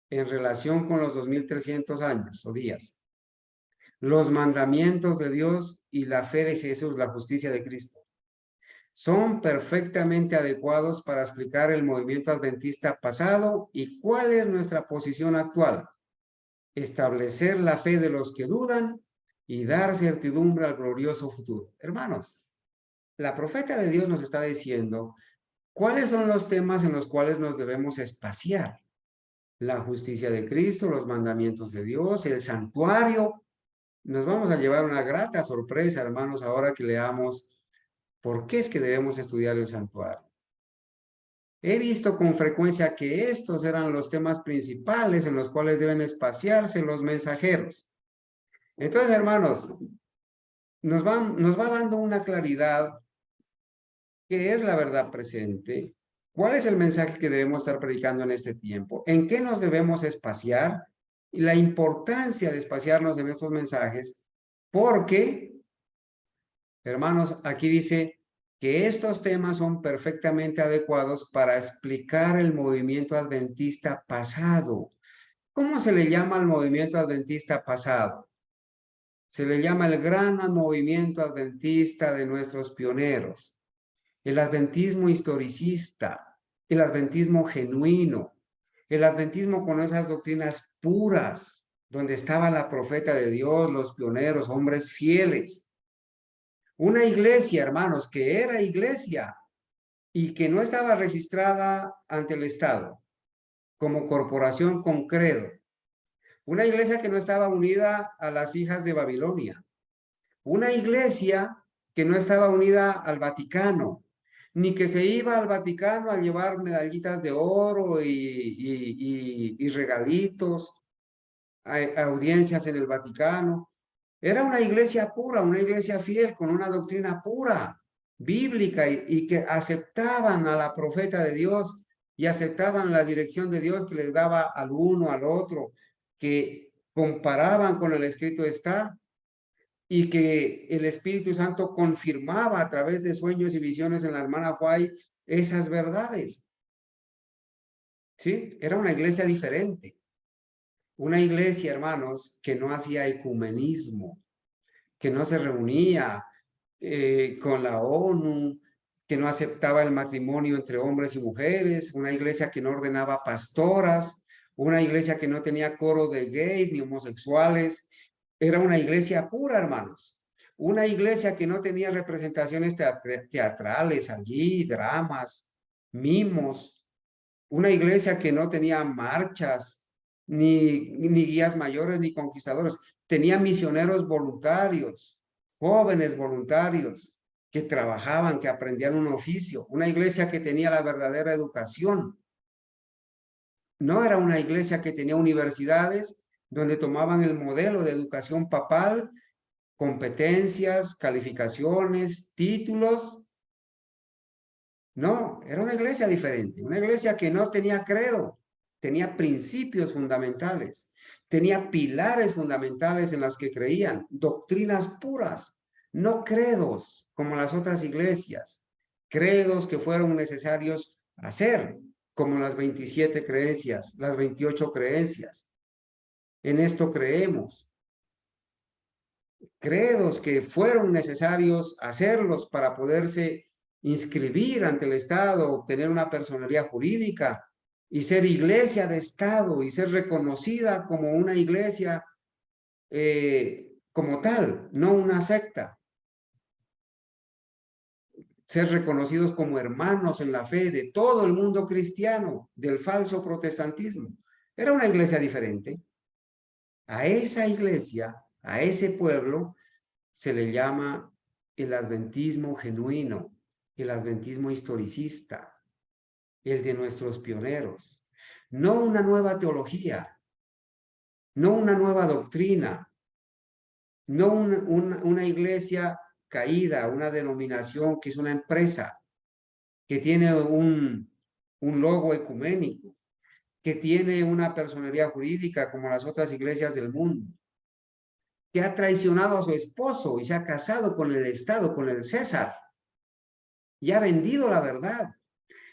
A: en relación con los 2300 años o días, los mandamientos de Dios y la fe de Jesús, la justicia de Cristo, son perfectamente adecuados para explicar el movimiento adventista pasado y cuál es nuestra posición actual. Establecer la fe de los que dudan y dar certidumbre al glorioso futuro. Hermanos, la profeta de Dios nos está diciendo cuáles son los temas en los cuales nos debemos espaciar. La justicia de Cristo, los mandamientos de Dios, el santuario. Nos vamos a llevar una grata sorpresa, hermanos, ahora que leamos por qué es que debemos estudiar el santuario. He visto con frecuencia que estos eran los temas principales en los cuales deben espaciarse los mensajeros. Entonces, hermanos, nos va dando una claridad que es la verdad presente. ¿Cuál es el mensaje que debemos estar predicando en este tiempo? ¿En qué nos debemos espaciar? Y la importancia de espaciarnos en estos mensajes, porque, hermanos, aquí dice que estos temas son perfectamente adecuados para explicar el movimiento adventista pasado. ¿Cómo se le llama al movimiento adventista pasado? Se le llama el gran movimiento adventista de nuestros pioneros, el adventismo historicista, el adventismo genuino, el adventismo con esas doctrinas puras, donde estaba la profeta de Dios, los pioneros, hombres fieles. Una iglesia, hermanos, que era iglesia y que no estaba registrada ante el Estado como corporación con credo. Una iglesia que no estaba unida a las hijas de Babilonia. Una iglesia que no estaba unida al Vaticano, ni que se iba al Vaticano a llevar medallitas de oro y regalitos, a audiencias en el Vaticano. Era una iglesia pura, una iglesia fiel, con una doctrina pura, bíblica, y que aceptaban a la profeta de Dios y aceptaban la dirección de Dios que les daba al uno, al otro, que comparaban con el escrito está, y que el Espíritu Santo confirmaba a través de sueños y visiones en la hermana Huay esas verdades. ¿Sí? Era una iglesia diferente. Una iglesia, hermanos, que no hacía ecumenismo, que no se reunía con la ONU, que no aceptaba el matrimonio entre hombres y mujeres, una iglesia que no ordenaba pastoras, una iglesia que no tenía coro de gays ni homosexuales. Era una iglesia pura, hermanos. Una iglesia que no tenía representaciones teatrales allí, dramas, mimos. Una iglesia que no tenía marchas, ni guías mayores, ni conquistadores. Tenía misioneros voluntarios, jóvenes voluntarios, que trabajaban, que aprendían un oficio. Una iglesia que tenía la verdadera educación. No era una iglesia que tenía universidades donde tomaban el modelo de educación papal, competencias, calificaciones, títulos. No, era una iglesia diferente, una iglesia que no tenía credo, tenía principios fundamentales, tenía pilares fundamentales en los que creían, doctrinas puras, no credos como las otras iglesias, credos que fueron necesarios hacer, como las 27 creencias, las 28 creencias. En esto creemos. Credos que fueron necesarios hacerlos para poderse inscribir ante el Estado, obtener una personería jurídica y ser iglesia de Estado y ser reconocida como una iglesia como tal, no una secta. Ser reconocidos como hermanos en la fe de todo el mundo cristiano, del falso protestantismo. Era una iglesia diferente. A esa iglesia, a ese pueblo, se le llama el adventismo genuino, el adventismo historicista, el de nuestros pioneros. No una nueva teología, no una nueva doctrina, no una iglesia caída, una denominación que es una empresa, que tiene un logo ecuménico, que tiene una personería jurídica como las otras iglesias del mundo, que ha traicionado a su esposo y se ha casado con el Estado, con el César, y ha vendido la verdad,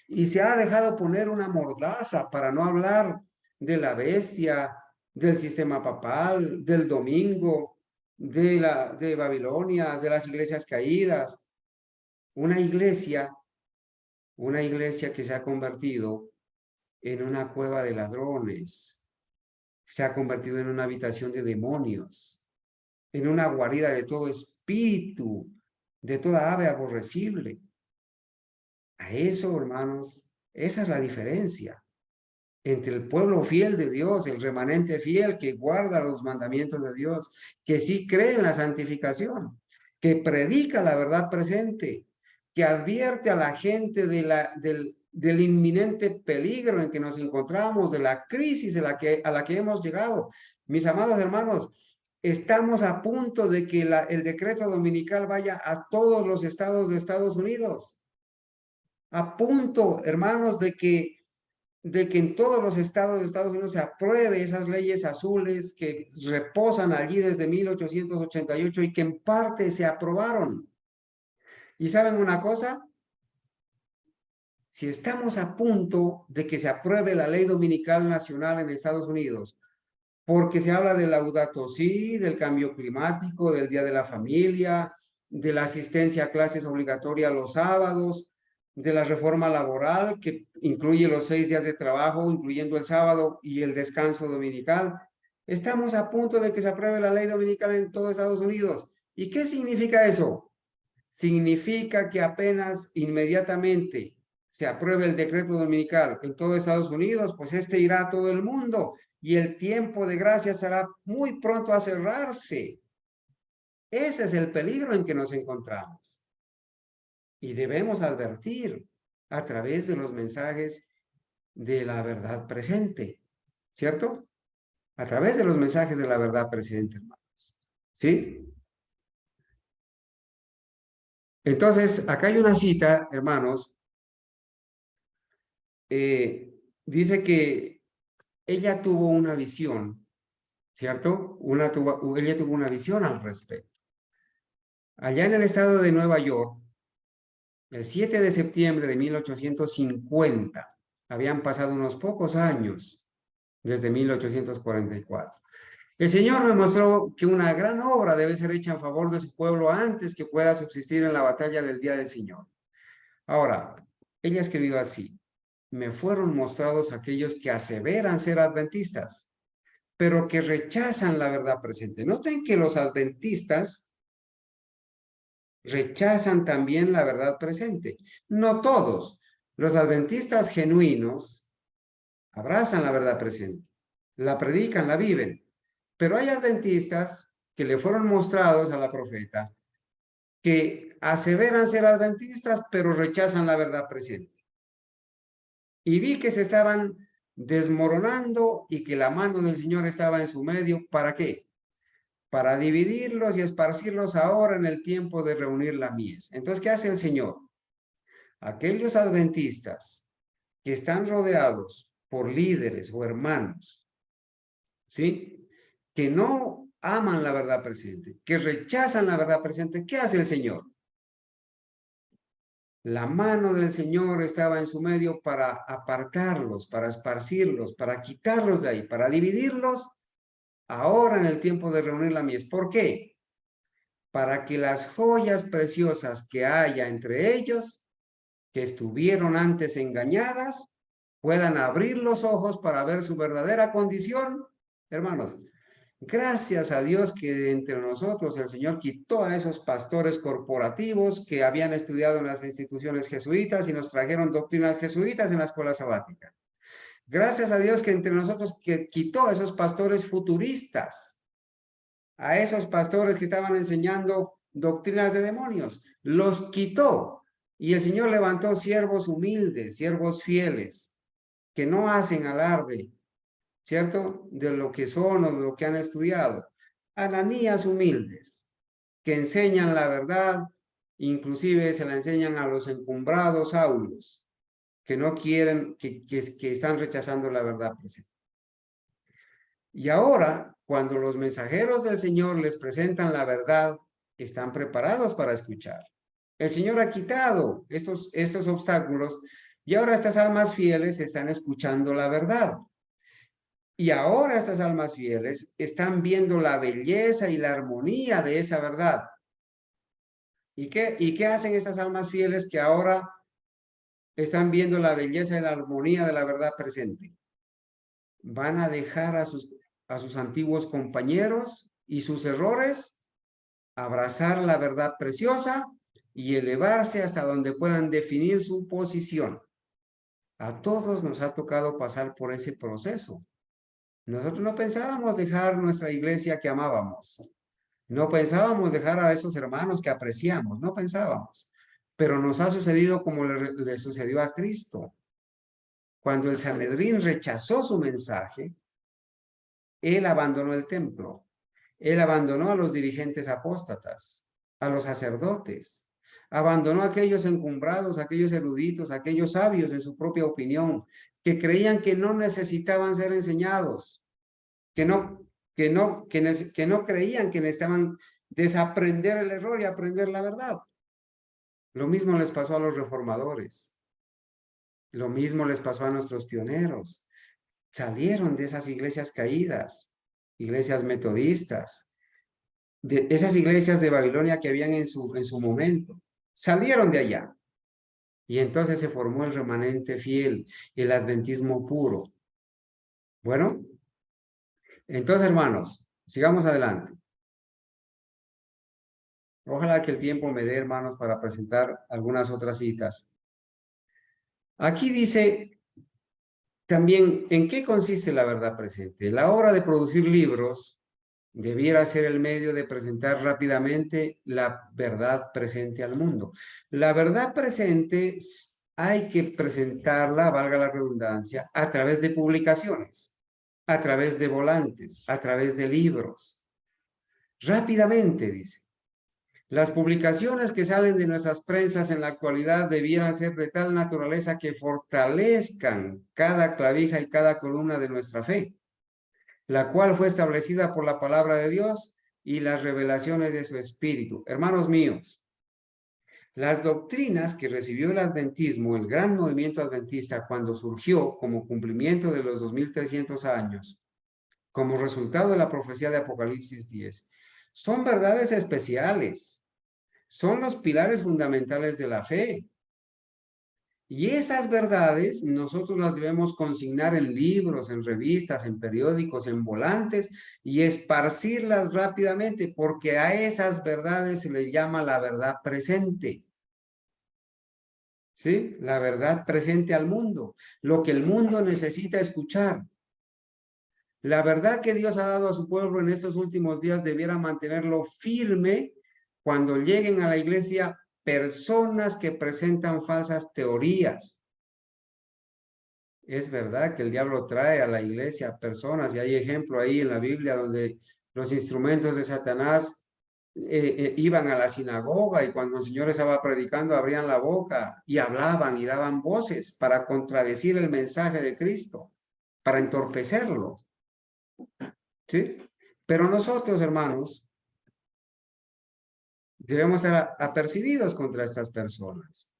A: y se ha dejado poner una mordaza para no hablar de la bestia, del sistema papal, del domingo, de Babilonia, de las iglesias caídas. Una iglesia que se ha convertido en una cueva de ladrones, se ha convertido en una habitación de demonios, en una guarida de todo espíritu, de toda ave aborrecible. A eso, hermanos, esa es la diferencia entre el pueblo fiel de Dios, el remanente fiel que guarda los mandamientos de Dios, que sí cree en la santificación, que predica la verdad presente, que advierte a la gente de del inminente peligro en que nos encontramos, de la crisis a la que hemos llegado. Mis amados hermanos, estamos a punto de que el decreto dominical vaya a todos los estados de Estados Unidos. A punto, hermanos, de que en todos los estados de Estados Unidos se apruebe esas leyes azules que reposan allí desde 1888 y que en parte se aprobaron. ¿Y saben una cosa? Si estamos a punto de que se apruebe la ley dominical nacional en Estados Unidos, porque se habla del Laudato Si, del cambio climático, del Día de la Familia, de la asistencia a clases obligatorias los sábados, de la reforma laboral que incluye los 6 días de trabajo, incluyendo el sábado y el descanso dominical. Estamos a punto de que se apruebe la ley dominical en todo Estados Unidos. ¿Y qué significa eso? Significa que apenas inmediatamente se apruebe el decreto dominical en todo Estados Unidos, pues este irá a todo el mundo y el tiempo de gracia será muy pronto a cerrarse. Ese es el peligro en que nos encontramos. Y debemos advertir a través de los mensajes de la verdad presente, ¿cierto? A través de los mensajes de la verdad presente, hermanos. ¿Sí? Entonces, acá hay una cita, hermanos. Dice que ella tuvo una visión, ¿cierto? Ella tuvo una visión al respecto. Allá en el estado de Nueva York, el 7 de septiembre de 1850, habían pasado unos pocos años desde 1844. El Señor me mostró que una gran obra debe ser hecha en favor de su pueblo antes que pueda subsistir en la batalla del día del Señor. Ahora, ella escribió así: me fueron mostrados aquellos que aseveran ser adventistas, pero que rechazan la verdad presente. Noten que los adventistas rechazan también la verdad presente. No todos. Los adventistas genuinos abrazan la verdad presente, la predican, la viven. Pero hay adventistas que le fueron mostrados a la profeta que aseveran ser adventistas, pero rechazan la verdad presente. Y vi que se estaban desmoronando y que la mano del Señor estaba en su medio. ¿Para qué? Para dividirlos y esparcirlos ahora en el tiempo de reunir la mies. Entonces, ¿qué hace el Señor? Aquellos adventistas que están rodeados por líderes o hermanos, ¿sí? Que no aman la verdad presente, que rechazan la verdad presente, ¿qué hace el Señor? La mano del Señor estaba en su medio para apartarlos, para esparcirlos, para quitarlos de ahí, para dividirlos ahora en el tiempo de reunir la mies. ¿Por qué? Para que las joyas preciosas que haya entre ellos, que estuvieron antes engañadas, puedan abrir los ojos para ver su verdadera condición. Hermanos, gracias a Dios que entre nosotros el Señor quitó a esos pastores corporativos que habían estudiado en las instituciones jesuitas y nos trajeron doctrinas jesuitas en la escuela sabática. Gracias a Dios que entre nosotros que quitó a esos pastores futuristas, a esos pastores que estaban enseñando doctrinas de demonios. Los quitó y el Señor levantó siervos humildes, siervos fieles, que no hacen alarde, ¿cierto? De lo que son o de lo que han estudiado. Ananías humildes, que enseñan la verdad, inclusive se la enseñan a los encumbrados aulos, que no quieren, que están rechazando la verdad presente. Y ahora, cuando los mensajeros del Señor les presentan la verdad, están preparados para escuchar. El Señor ha quitado estos obstáculos y ahora estas almas fieles están escuchando la verdad. Y ahora estas almas fieles están viendo la belleza y la armonía de esa verdad. ¿Y qué hacen estas almas fieles que ahora están viendo la belleza y la armonía de la verdad presente? Van a dejar a sus antiguos compañeros y sus errores, abrazar la verdad preciosa y elevarse hasta donde puedan definir su posición. A todos nos ha tocado pasar por ese proceso. Nosotros no pensábamos dejar nuestra iglesia que amábamos. No pensábamos dejar a esos hermanos que apreciamos. No pensábamos. Pero nos ha sucedido como le sucedió a Cristo. cuando el Sanedrín rechazó su mensaje, él abandonó el templo. Él abandonó a los dirigentes apóstatas, a los sacerdotes. Abandonó a aquellos encumbrados, a aquellos eruditos, a aquellos sabios en su propia opinión, que creían que no necesitaban ser enseñados, que no creían que necesitaban desaprender el error y aprender la verdad. Lo mismo les pasó a los reformadores. Lo mismo les pasó a nuestros pioneros. Salieron de esas iglesias caídas, iglesias metodistas, de esas iglesias de Babilonia que habían en su momento. Salieron de allá. Y entonces se formó el remanente fiel, el adventismo puro. Bueno, entonces, hermanos, sigamos adelante. Ojalá que el tiempo me dé, hermanos, para presentar algunas otras citas. Aquí dice también, ¿en qué consiste la verdad presente? La obra de producir libros debiera ser el medio de presentar rápidamente la verdad presente al mundo. La verdad presente hay que presentarla, valga la redundancia, a través de publicaciones, a través de volantes, a través de libros. Rápidamente, dice. Las publicaciones que salen de nuestras prensas en la actualidad debieran ser de tal naturaleza que fortalezcan cada clavija y cada columna de nuestra fe, la cual fue establecida por la palabra de Dios y las revelaciones de su espíritu. Hermanos míos, las doctrinas que recibió el adventismo, el gran movimiento adventista, cuando surgió como cumplimiento de los 2300 años, como resultado de la profecía de Apocalipsis 10, son verdades especiales, son los pilares fundamentales de la fe. Y esas verdades nosotros las debemos consignar en libros, en revistas, en periódicos, en volantes y esparcirlas rápidamente, porque a esas verdades se les llama la verdad presente. ¿Sí? La verdad presente al mundo, lo que el mundo necesita escuchar. La verdad que Dios ha dado a su pueblo en estos últimos días debiera mantenerlo firme cuando lleguen a la iglesia personas que presentan falsas teorías. Es verdad que el diablo trae a la iglesia personas, y hay ejemplo ahí en la Biblia donde los instrumentos de Satanás iban a la sinagoga y cuando el Señor estaba predicando abrían la boca y hablaban y daban voces para contradecir el mensaje de Cristo, para entorpecerlo. ¿Sí? Pero nosotros, hermanos, debemos ser apercibidos contra estas personas.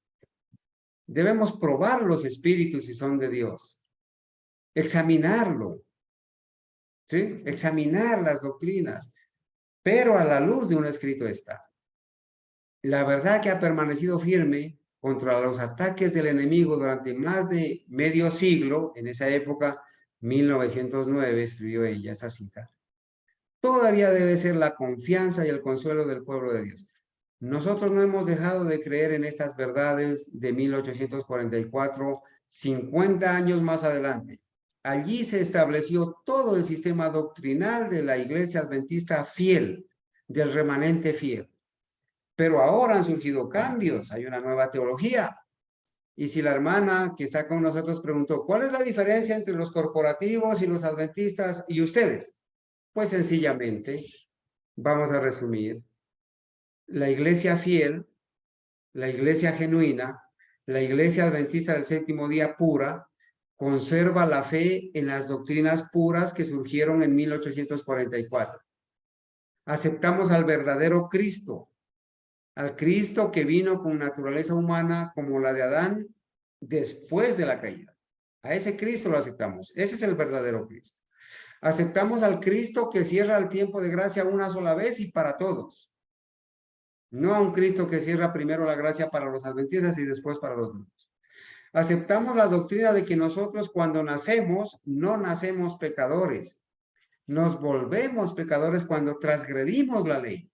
A: Debemos probar los espíritus si son de Dios. Examinarlo. ¿Sí? Examinar las doctrinas. Pero a la luz de un escrito está. La verdad que ha permanecido firme contra los ataques del enemigo durante más de medio siglo, en esa época, 1909, escribió ella esta cita, todavía debe ser la confianza y el consuelo del pueblo de Dios. Nosotros no hemos dejado de creer en estas verdades de 1844, 50 años más adelante. Allí se estableció todo el sistema doctrinal de la Iglesia Adventista fiel, del remanente fiel. Pero ahora han surgido cambios, hay una nueva teología. Y si la hermana que está con nosotros preguntó, ¿cuál es la diferencia entre los corporativos y los adventistas y ustedes? Pues sencillamente, vamos a resumir, la iglesia fiel, la iglesia genuina, la iglesia adventista del séptimo día pura, conserva la fe en las doctrinas puras que surgieron en 1844. Aceptamos al verdadero Cristo, al Cristo que vino con naturaleza humana como la de Adán después de la caída. A ese Cristo lo aceptamos. Ese es el verdadero Cristo. Aceptamos al Cristo que cierra el tiempo de gracia una sola vez y para todos. No a un Cristo que cierra primero la gracia para los adventistas y después para los demás. Aceptamos la doctrina de que nosotros cuando nacemos, no nacemos pecadores. Nos volvemos pecadores cuando transgredimos la ley.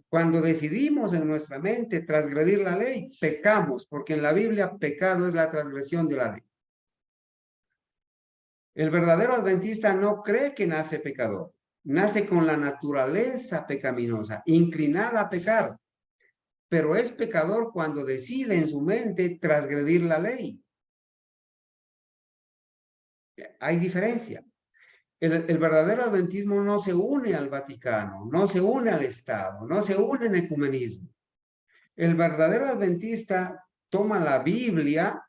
A: Cuando decidimos en nuestra mente transgredir la ley, pecamos, porque en la Biblia pecado es la transgresión de la ley. El verdadero adventista no cree que nace pecador. Nace con la naturaleza pecaminosa, inclinada a pecar. Pero es pecador cuando decide en su mente transgredir la ley. hay diferencia. El verdadero adventismo no se une al Vaticano, no se une al Estado, no se une en ecumenismo. El verdadero adventista toma la Biblia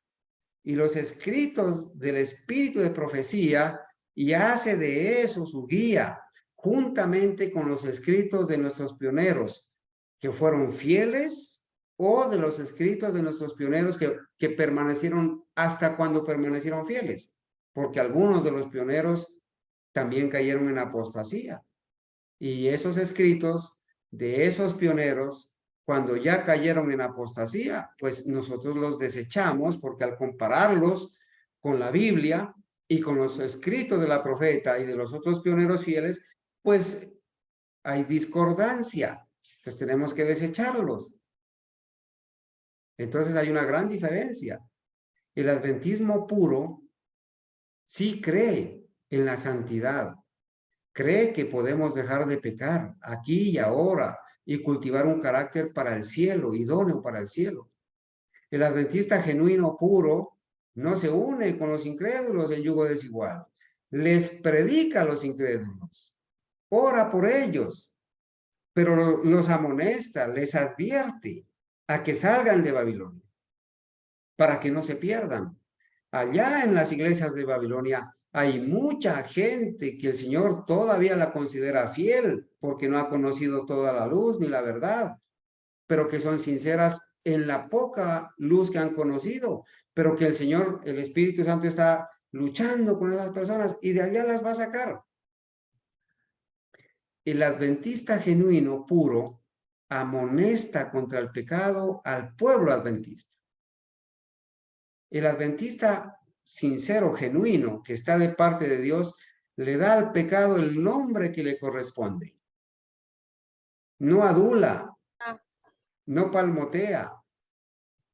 A: y los escritos del espíritu de profecía y hace de eso su guía, juntamente con los escritos de nuestros pioneros, que fueron fieles, o de los escritos de nuestros pioneros que permanecieron hasta cuando permanecieron fieles, porque algunos de los pioneros también cayeron en apostasía. Y esos escritos de esos pioneros, cuando ya cayeron en apostasía, pues nosotros los desechamos porque al compararlos con la Biblia y con los escritos de la profeta y de los otros pioneros fieles, pues hay discordancia. Pues tenemos que desecharlos. Entonces hay una gran diferencia. El adventismo puro sí cree en la santidad, cree que podemos dejar de pecar aquí y ahora y cultivar un carácter para el cielo, idóneo para el cielo. El adventista genuino puro no se une con los incrédulos en yugo desigual. Les predica a los incrédulos, ora por ellos, pero los amonesta, les advierte a que salgan de Babilonia para que no se pierdan. Allá en las iglesias de Babilonia hay mucha gente que el Señor todavía la considera fiel porque no ha conocido toda la luz ni la verdad, pero que son sinceras en la poca luz que han conocido, pero que el Señor, el Espíritu Santo está luchando con esas personas y de allá las va a sacar. El adventista genuino, puro, amonesta contra el pecado al pueblo adventista. El adventista sincero, genuino, que está de parte de Dios, le da al pecado el nombre que le corresponde. No adula, no palmotea.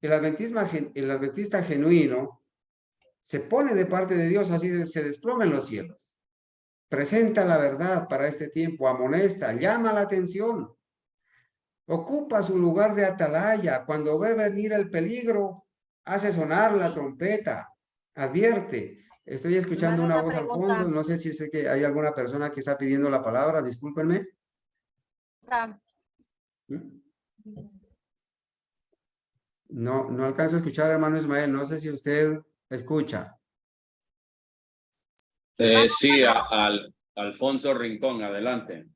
A: El adventista genuino se pone de parte de Dios, así se desploma en los cielos. Presenta la verdad para este tiempo, amonesta, llama la atención. Ocupa su lugar de atalaya. Cuando ve venir el peligro, hace sonar la trompeta, advierte. Estoy escuchando una voz al fondo, no sé si es que hay alguna persona que está pidiendo la palabra, discúlpenme. No alcanzo a escuchar, hermano Ismael, no sé si usted escucha.
C: Sí, Alfonso Rincón, adelante.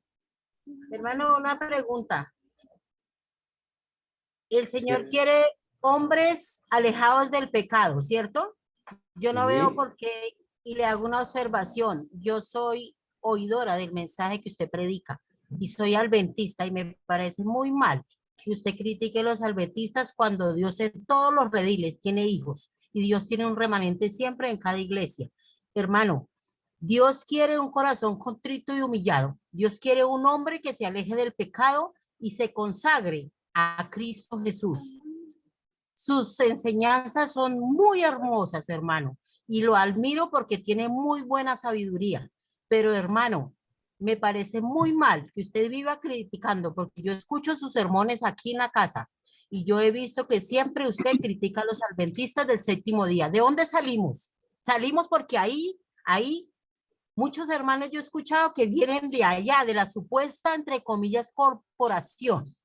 D: Hermano, una pregunta. El Señor
A: Sí.
D: quiere hombres alejados del pecado, ¿cierto? Yo no veo por qué, y le hago una observación. Yo soy oidora del mensaje que usted predica y soy adventista y me parece muy mal que usted critique a los adventistas cuando Dios en todos los rediles tiene hijos y Dios tiene un remanente siempre en cada iglesia. Hermano, Dios quiere un corazón contrito y humillado. Dios quiere un hombre que se aleje del pecado y se consagre a Cristo Jesús. Sus enseñanzas son muy hermosas, hermano, y lo admiro porque tiene muy buena sabiduría. Pero, hermano, me parece muy mal que usted viva criticando, porque yo escucho sus sermones aquí en la casa y yo he visto que siempre usted critica a los adventistas del séptimo día. ¿De dónde salimos? Salimos porque ahí muchos hermanos yo he escuchado que vienen de allá, de la supuesta, entre comillas, corporación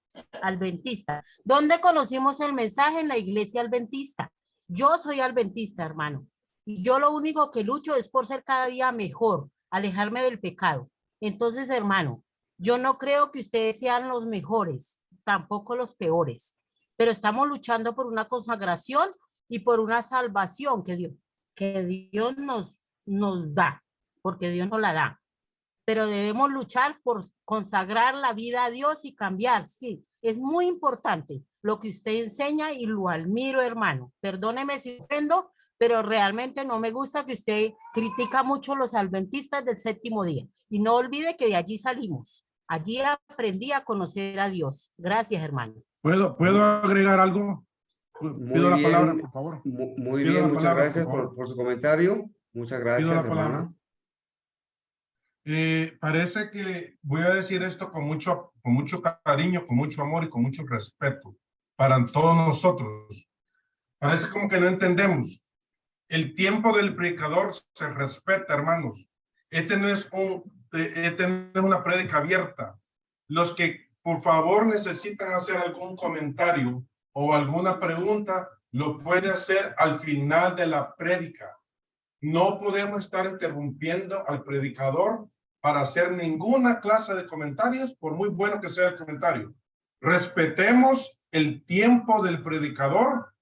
D: adventista. ¿Dónde conocimos el mensaje? En la iglesia adventista. Yo soy adventista, hermano, y yo lo único que lucho es por ser cada día mejor, alejarme del pecado. Entonces, hermano, yo no creo que ustedes sean los mejores, tampoco los peores, pero estamos luchando por una consagración y por una salvación que Dios nos da, porque Dios nos la da. Pero debemos luchar por consagrar la vida a Dios y cambiar. Sí, es muy importante lo que usted enseña y lo admiro, hermano. Perdóneme si ofendo, pero realmente no me gusta que usted critica mucho a los adventistas del séptimo día. Y no olvide que de allí salimos. Allí aprendí a conocer a Dios. Gracias, hermano.
E: ¿Puedo agregar algo? Pido la palabra, por favor.
A: Muy bien, muchas gracias por su comentario. Muchas gracias, hermano.
E: Parece que voy a decir esto con mucho cariño, con mucho amor y con mucho respeto para todos nosotros. Parece como que no entendemos El tiempo del predicador se respeta, hermanos. Esta no es una prédica abierta. Los que por favor necesitan hacer algún comentario o alguna pregunta, lo puede hacer al final de la prédica. No podemos estar interrumpiendo al predicador para hacer ninguna clase de comentarios, por muy bueno que sea el comentario. Respetemos el tiempo del predicador.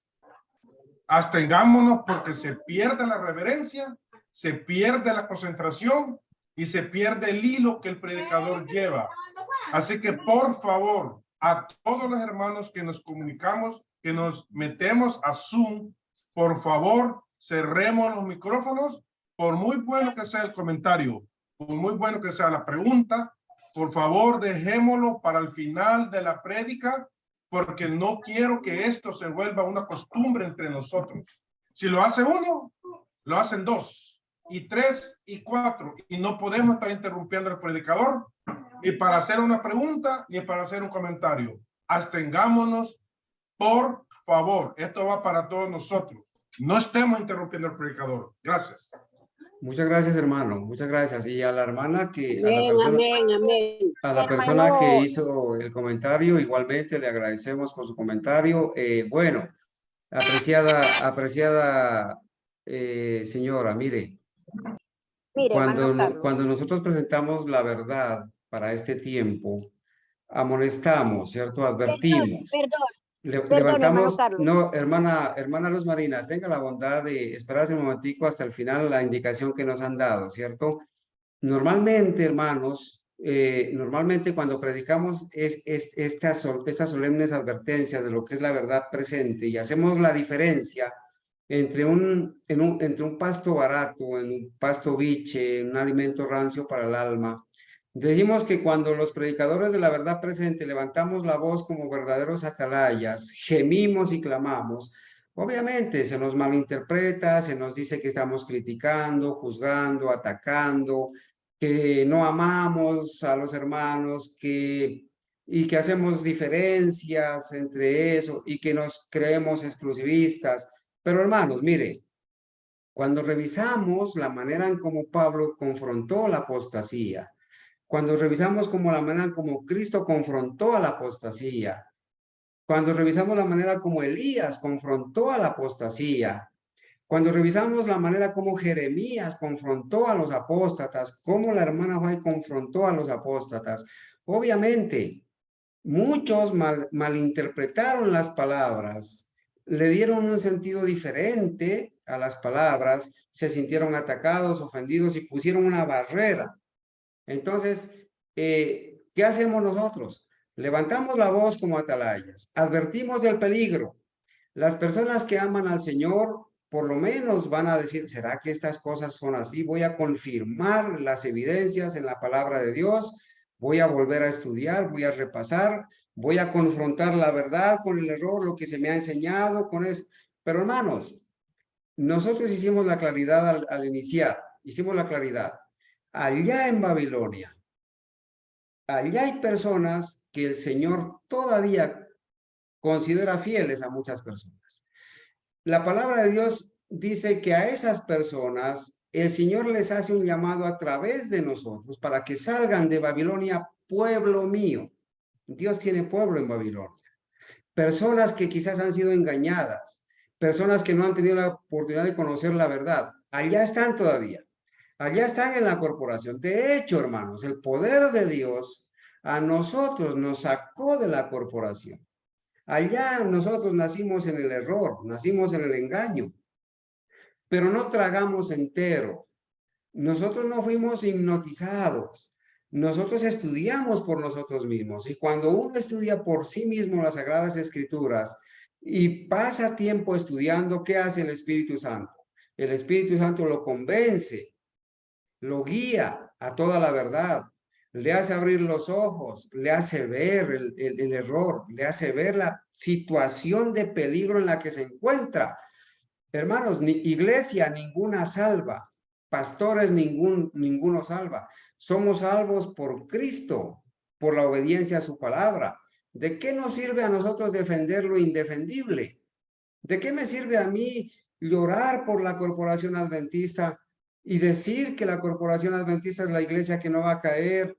E: Abstengámonos porque se pierde la reverencia, se pierde la concentración y se pierde el hilo que el predicador lleva. Así que por favor, a todos los hermanos que nos comunicamos, que nos metemos a Zoom, por favor, cerremos los micrófonos, por muy bueno que sea el comentario, por muy bueno que sea la pregunta, por favor, dejémoslo para el final de la prédica, porque no quiero que esto se vuelva una costumbre entre nosotros. Si lo hace uno, lo hacen dos, y tres, y cuatro, y no podemos estar interrumpiendo al predicador, ni para hacer una pregunta, ni para hacer un comentario. Abstengámonos, por favor. Esto va para todos nosotros. No estemos interrumpiendo al predicador. Gracias.
A: Muchas gracias, hermano. Muchas gracias. Y a la hermana que,
F: Amén.
A: a la persona que hizo el comentario, igualmente le agradecemos por su comentario. Bueno, apreciada señora, mire, cuando nosotros presentamos la verdad para este tiempo, amonestamos, ¿cierto? Advertimos. Levantamos, no, hermana Luz Marina, tenga la bondad de esperarse un momentico hasta el final la indicación que nos han dado, ¿cierto? Normalmente, hermanos, normalmente cuando predicamos estas solemnes advertencias de lo que es la verdad presente y hacemos la diferencia entre un pasto barato, en un pasto biche, un alimento rancio para el alma. Decimos que cuando los predicadores de la verdad presente levantamos la voz como verdaderos atalayas, gemimos y clamamos, obviamente se nos malinterpreta, se nos dice que estamos criticando, juzgando, atacando, que no amamos a los hermanos, y que hacemos diferencias entre eso y que nos creemos exclusivistas. Pero hermanos, mire, cuando revisamos la manera en cómo Pablo confrontó la apostasía, cuando revisamos como la manera como Cristo confrontó a la apostasía, cuando revisamos la manera como Elías confrontó a la apostasía, cuando revisamos la manera como Jeremías confrontó a los apóstatas, como la hermana Juárez confrontó a los apóstatas, obviamente muchos malinterpretaron las palabras, le dieron un sentido diferente a las palabras, se sintieron atacados, ofendidos y pusieron una barrera. Entonces, ¿qué hacemos nosotros? Levantamos la voz como atalayas, advertimos del peligro. Las personas que aman al Señor, por lo menos van a decir, ¿será que estas cosas son así? Voy a confirmar las evidencias en la palabra de Dios, voy a volver a estudiar, voy a repasar, voy a confrontar la verdad con el error, lo que se me ha enseñado con eso. Pero hermanos, nosotros hicimos la claridad al iniciar, hicimos la claridad. Allá en Babilonia, allá hay personas que el Señor todavía considera fieles a muchas personas. La palabra de Dios dice que a esas personas el Señor les hace un llamado a través de nosotros para que salgan de Babilonia, pueblo mío. Dios tiene pueblo en Babilonia. Personas que quizás han sido engañadas, personas que no han tenido la oportunidad de conocer la verdad. Allá están todavía. Allá están en la corporación. De hecho, hermanos, el poder de Dios a nosotros nos sacó de la corporación. Allá nosotros nacimos en el error, nacimos en el engaño, pero no tragamos entero. Nosotros no fuimos hipnotizados. Nosotros estudiamos por nosotros mismos. Y cuando uno estudia por sí mismo las Sagradas Escrituras y pasa tiempo estudiando, ¿qué hace el Espíritu Santo? El Espíritu Santo lo convence, lo guía a toda la verdad, le hace abrir los ojos, le hace ver el error, le hace ver la situación de peligro en la que se encuentra. Hermanos, ni iglesia ninguna salva, pastores ninguno salva. Somos salvos por Cristo, por la obediencia a su palabra. ¿De qué nos sirve a nosotros defender lo indefendible? ¿De qué me sirve a mí llorar por la corporación adventista y decir que la corporación adventista es la iglesia que no va a caer.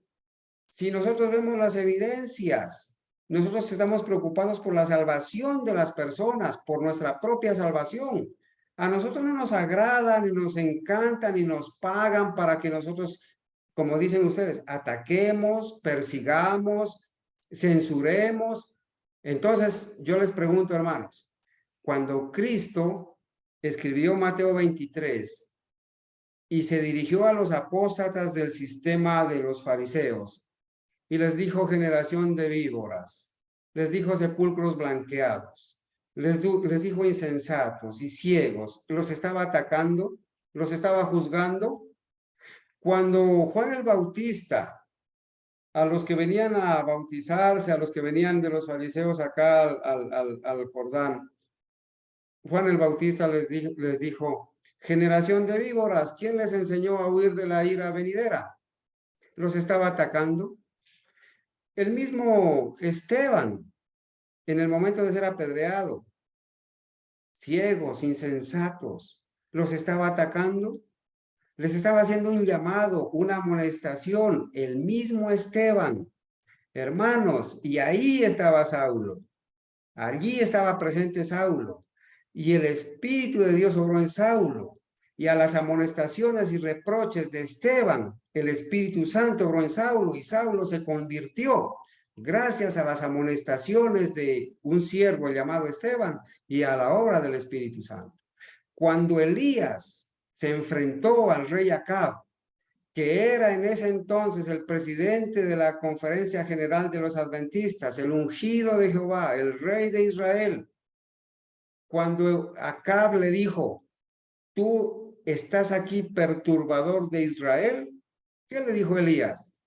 A: Si nosotros vemos las evidencias, nosotros estamos preocupados por la salvación de las personas, por nuestra propia salvación. A nosotros no nos agrada, ni nos encanta, ni nos pagan para que nosotros, como dicen ustedes, ataquemos, persigamos, censuremos. Entonces, yo les pregunto, hermanos, cuando Cristo escribió Mateo 23 y se dirigió a los apóstatas del sistema de los fariseos y les dijo generación de víboras, les dijo sepulcros blanqueados, les dijo insensatos y ciegos, los estaba atacando, los estaba juzgando. Cuando Juan el Bautista, a los que venían a bautizarse, a los que venían de los fariseos acá al Jordán, Juan el Bautista les dijo, generación de víboras, ¿quién les enseñó a huir de la ira venidera? Los estaba atacando. El mismo Esteban, en el momento de ser apedreado, ciegos, insensatos, los estaba atacando. Les estaba haciendo un llamado, una amonestación, el mismo Esteban. Hermanos, y ahí estaba Saulo. Allí estaba presente Saulo. Y el Espíritu de Dios obró en Saulo. Y a las amonestaciones y reproches de Esteban, el Espíritu Santo obró en Saulo y Saulo se convirtió gracias a las amonestaciones de un siervo llamado Esteban y a la obra del Espíritu Santo. Cuando Elías se enfrentó al rey Acab, que era en ese entonces el presidente de la Conferencia General de los Adventistas, el ungido de Jehová, el rey de Israel. Cuando Acab le dijo, tú estás aquí perturbador de Israel, ¿qué le dijo Elías?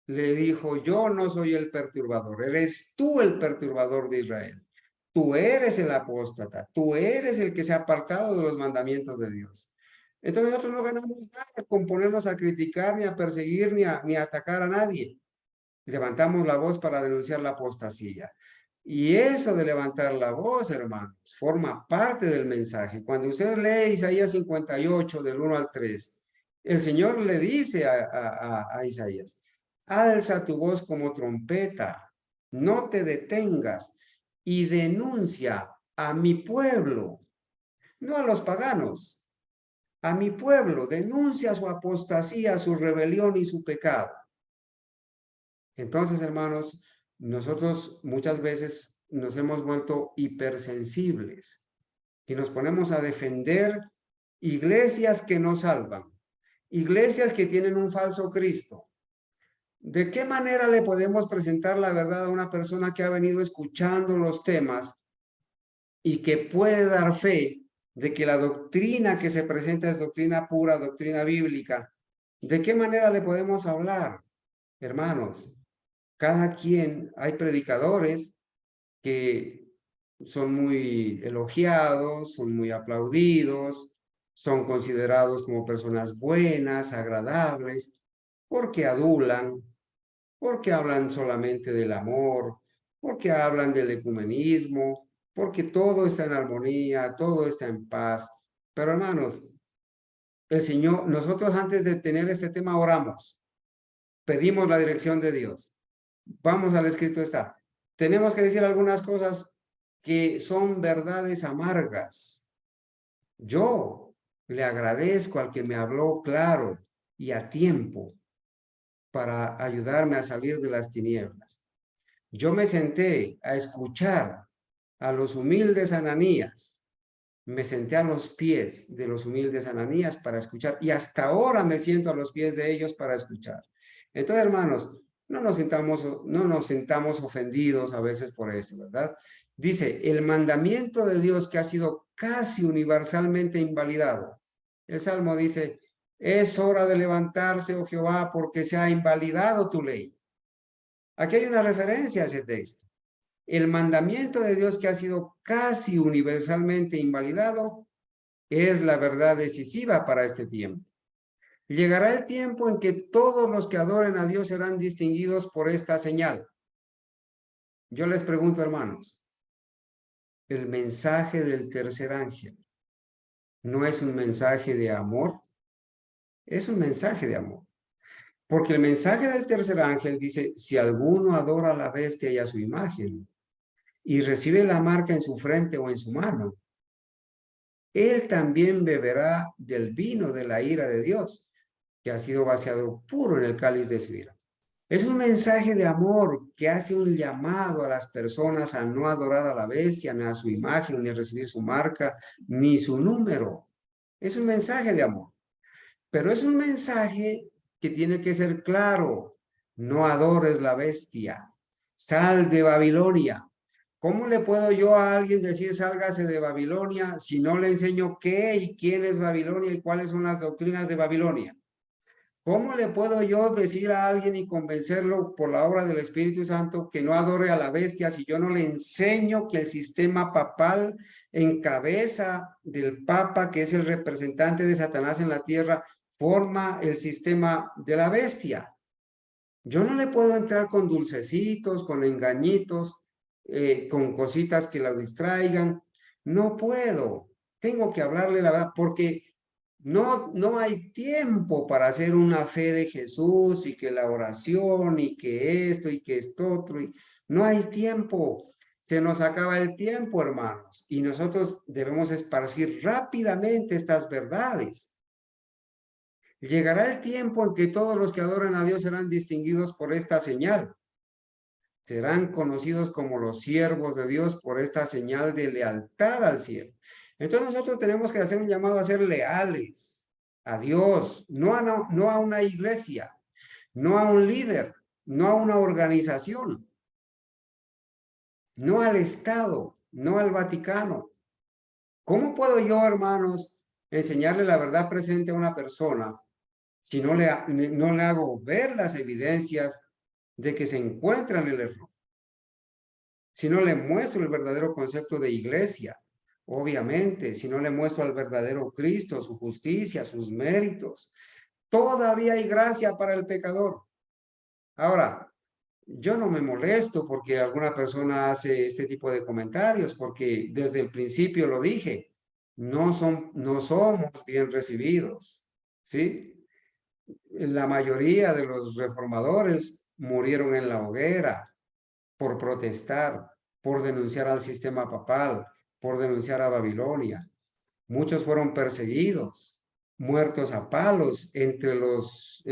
A: Le dijo, yo no soy el perturbador, eres tú el perturbador de Israel. Tú eres el apóstata, tú eres el que se ha apartado de los mandamientos de Dios. Entonces nosotros no ganamos nada con ponernos a criticar, ni a perseguir, ni a atacar a nadie. Levantamos la voz para denunciar la apostasía. Y eso de levantar la voz, hermanos, forma parte del mensaje. Cuando usted lee Isaías 58, del 1 al 3, el Señor le dice a Isaías, alza tu voz como trompeta, no te detengas y denuncia a mi pueblo, no a los paganos, a mi pueblo, denuncia su apostasía, su rebelión y su pecado. Entonces, hermanos, nosotros muchas veces nos hemos vuelto hipersensibles y nos ponemos a defender iglesias que no salvan, iglesias que tienen un falso Cristo. ¿De qué manera le podemos presentar la verdad a una persona que ha venido escuchando los temas y que puede dar fe de que la doctrina que se presenta es doctrina pura, doctrina bíblica? ¿De qué manera le podemos hablar, hermanos? Cada quien, hay predicadores que son muy elogiados, son muy aplaudidos, son considerados como personas buenas, agradables, porque adulan, porque hablan solamente del amor, porque hablan del ecumenismo, porque todo está en armonía, todo está en paz. Pero hermanos, el Señor, nosotros antes de tener este tema oramos, pedimos la dirección de Dios. Vamos al escrito está. Tenemos que decir algunas cosas que son verdades amargas. Yo le agradezco al que me habló claro y a tiempo para ayudarme a salir de las tinieblas. Yo me senté a escuchar a los humildes ananías. Me senté a los pies de los humildes ananías para escuchar y hasta ahora me siento a los pies de ellos para escuchar. Entonces, hermanos, no nos sintamos ofendidos a veces por eso, ¿verdad? Dice, el mandamiento de Dios que ha sido casi universalmente invalidado. El Salmo dice, es hora de levantarse, oh Jehová, porque se ha invalidado tu ley. Aquí hay una referencia a ese texto. El mandamiento de Dios que ha sido casi universalmente invalidado es la verdad decisiva para este tiempo. Llegará el tiempo en que todos los que adoren a Dios serán distinguidos por esta señal. Yo les pregunto, hermanos, el mensaje del tercer ángel no es un mensaje de amor, es un mensaje de amor. Porque el mensaje del tercer ángel dice, si alguno adora a la bestia y a su imagen y recibe la marca en su frente o en su mano, él también beberá del vino de la ira de Dios, que ha sido vaciado puro en el cáliz de su ira. Es un mensaje de amor que hace un llamado a las personas a no adorar a la bestia, ni a su imagen, ni a recibir su marca, ni su número. Es un mensaje de amor. Pero es un mensaje que tiene que ser claro. No adores la bestia. Sal de Babilonia. ¿Cómo le puedo yo a alguien decir sálgase de Babilonia si no le enseño qué y quién es Babilonia y cuáles son las doctrinas de Babilonia? ¿Cómo le puedo yo decir a alguien y convencerlo por la obra del Espíritu Santo que no adore a la bestia si yo no le enseño que el sistema papal en cabeza del Papa, que es el representante de Satanás en la tierra, forma el sistema de la bestia? Yo no le puedo entrar con dulcecitos, con engañitos, con cositas que la distraigan. No puedo. Tengo que hablarle la verdad porque no hay tiempo para hacer una fe de Jesús y que la oración y que esto y que esto otro. No hay tiempo. Se nos acaba el tiempo, hermanos, y nosotros debemos esparcir rápidamente estas verdades. Llegará el tiempo en que todos los que adoran a Dios serán distinguidos por esta señal. Serán conocidos como los siervos de Dios por esta señal de lealtad al cielo. Entonces nosotros tenemos que hacer un llamado a ser leales a Dios, no a una iglesia, no a un líder, no a una organización, no al Estado, no al Vaticano. ¿Cómo puedo yo, hermanos, enseñarle la verdad presente a una persona si no le hago ver las evidencias de que se encuentra en el error? Si no le muestro el verdadero concepto de iglesia, obviamente, si no le muestro al verdadero Cristo, su justicia, sus méritos, todavía hay gracia para el pecador. Ahora, yo no me molesto porque alguna persona hace este tipo de comentarios, porque desde el principio lo dije, no somos bien recibidos, ¿sí? La mayoría de los reformadores murieron en la hoguera por protestar, por denunciar al sistema papal, por denunciar a Babilonia. Muchos fueron perseguidos, muertos a palos entre los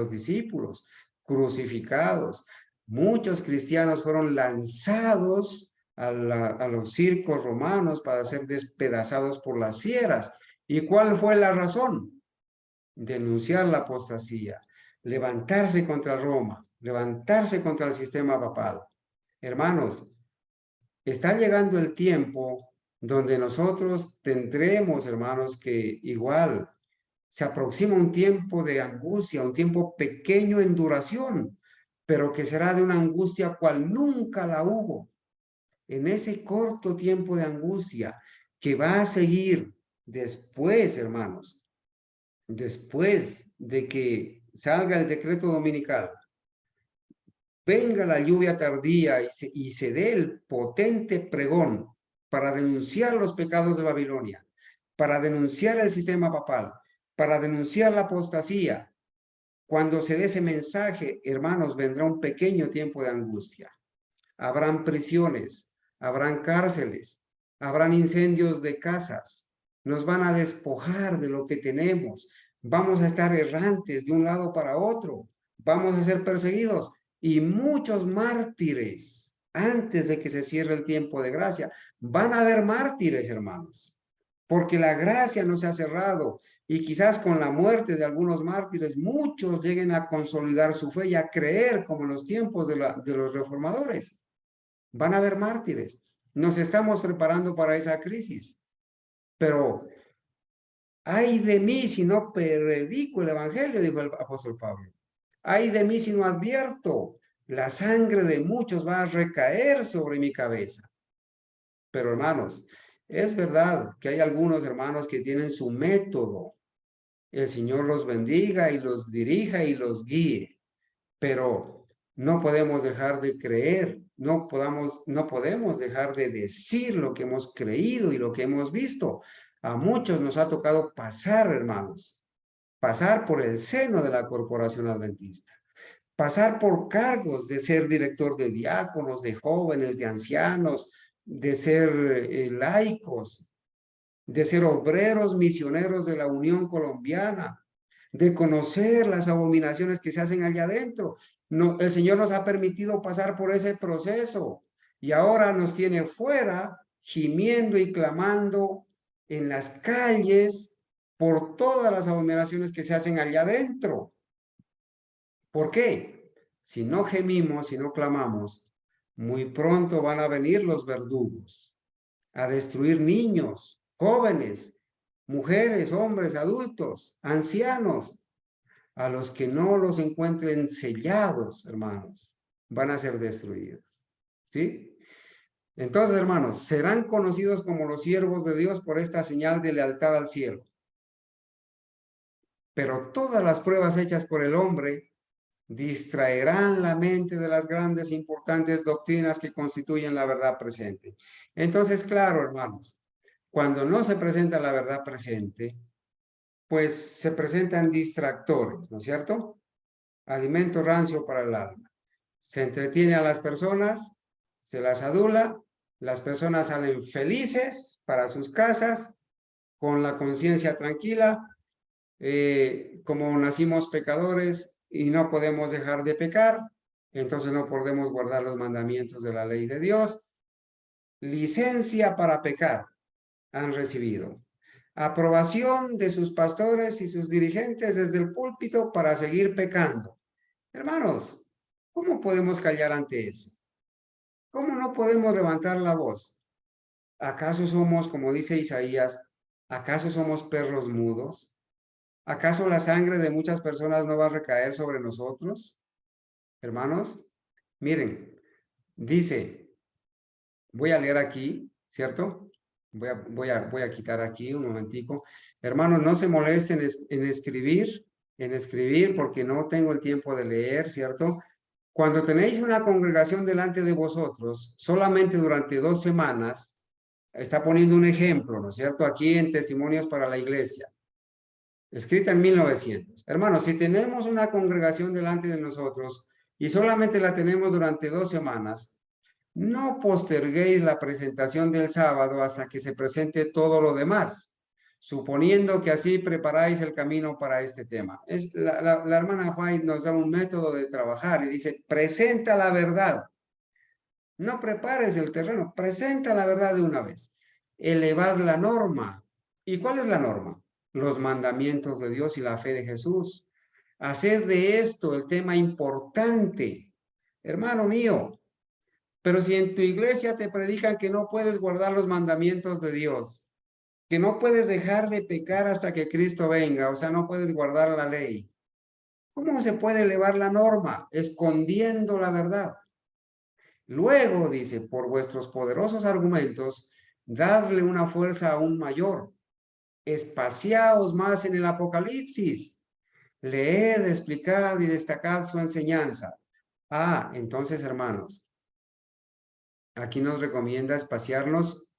A: discípulos, crucificados. Muchos cristianos fueron lanzados a los circos romanos para ser despedazados por las fieras. ¿Y cuál fue la razón? Denunciar la apostasía, levantarse contra Roma, levantarse contra el sistema papal. Hermanos, está llegando el tiempo donde nosotros tendremos, hermanos, que igual se aproxima un tiempo de angustia, un tiempo pequeño en duración, pero que será de una angustia cual nunca la hubo. En ese corto tiempo de angustia que va a seguir después, hermanos, después de que salga el decreto dominical, venga la lluvia tardía y se dé el potente pregón para denunciar los pecados de Babilonia, para denunciar el sistema papal, para denunciar la apostasía. Cuando se dé ese mensaje, hermanos, vendrá un pequeño tiempo de angustia. Habrán prisiones, habrán cárceles, habrán incendios de casas. Nos van a despojar de lo que tenemos. Vamos a estar errantes de un lado para otro. Vamos a ser perseguidos. Y muchos mártires, antes de que se cierre el tiempo de gracia, van a haber mártires, hermanos, porque la gracia no se ha cerrado y quizás con la muerte de algunos mártires, muchos lleguen a consolidar su fe y a creer como en los tiempos de los reformadores. Van a haber mártires. Nos estamos preparando para esa crisis, pero ay de mí si no predico el evangelio, dijo el apóstol Pablo. Ay de mí si no advierto, la sangre de muchos va a recaer sobre mi cabeza. Pero hermanos, es verdad que hay algunos hermanos que tienen su método. El Señor los bendiga y los dirija y los guíe. Pero no podemos dejar de creer, no podemos dejar de decir lo que hemos creído y lo que hemos visto. A muchos nos ha tocado pasar, hermanos, pasar por el seno de la Corporación Adventista, pasar por cargos de ser director de diáconos, de jóvenes, de ancianos, de ser laicos, de ser obreros misioneros de la Unión Colombiana, de conocer las abominaciones que se hacen allá adentro. No, el Señor nos ha permitido pasar por ese proceso y ahora nos tiene fuera gimiendo y clamando en las calles por todas las abominaciones que se hacen allá adentro. ¿Por qué? Si no gemimos, si no clamamos, muy pronto van a venir los verdugos a destruir niños, jóvenes, mujeres, hombres, adultos, ancianos. A los que no los encuentren sellados, hermanos, van a ser destruidos. ¿Sí? Entonces, hermanos, serán conocidos como los siervos de Dios por esta señal de lealtad al cielo. Pero todas las pruebas hechas por el hombre distraerán la mente de las grandes e importantes doctrinas que constituyen la verdad presente. Entonces, claro, hermanos, cuando no se presenta la verdad presente, pues se presentan distractores, ¿no es cierto? Alimento rancio para el alma. Se entretiene a las personas, se las adula, las personas salen felices para sus casas, con la conciencia tranquila, como nacimos pecadores y no podemos dejar de pecar, entonces no podemos guardar los mandamientos de la ley de Dios. Licencia para pecar han recibido. Aprobación de sus pastores y sus dirigentes desde el púlpito para seguir pecando. Hermanos, ¿cómo podemos callar ante eso? ¿Cómo no podemos levantar la voz? ¿Acaso somos, como dice Isaías, acaso somos perros mudos? ¿Acaso la sangre de muchas personas no va a recaer sobre nosotros? Hermanos, miren, dice, voy a leer aquí, ¿cierto? Voy a quitar aquí un momentico. Hermanos, no se molesten en escribir porque no tengo el tiempo de leer, ¿cierto? Cuando tenéis una congregación delante de vosotros, solamente durante 2 semanas, está poniendo un ejemplo, ¿no es cierto? Aquí en Testimonios para la Iglesia, escrita en 1900. Hermanos, si tenemos una congregación delante de nosotros y solamente la tenemos durante 2 semanas, no posterguéis la presentación del sábado hasta que se presente todo lo demás, suponiendo que así preparáis el camino para este tema. La hermana White nos da un método de trabajar y dice, presenta la verdad. No prepares el terreno, presenta la verdad de una vez. Elevad la norma. ¿Y cuál es la norma? Los mandamientos de Dios y la fe de Jesús. Haced de esto el tema importante. Hermano mío, pero si en tu iglesia te predican que no puedes guardar los mandamientos de Dios, que no puedes dejar de pecar hasta que Cristo venga, o sea, no puedes guardar la ley, ¿cómo se puede elevar la norma? Escondiendo la verdad. Luego, dice, por vuestros poderosos argumentos, dadle una fuerza aún mayor. Espaciaos más en el Apocalipsis. Leed, explicad y destacad su enseñanza. Ah, entonces, hermanos, aquí nos recomienda espaciarnos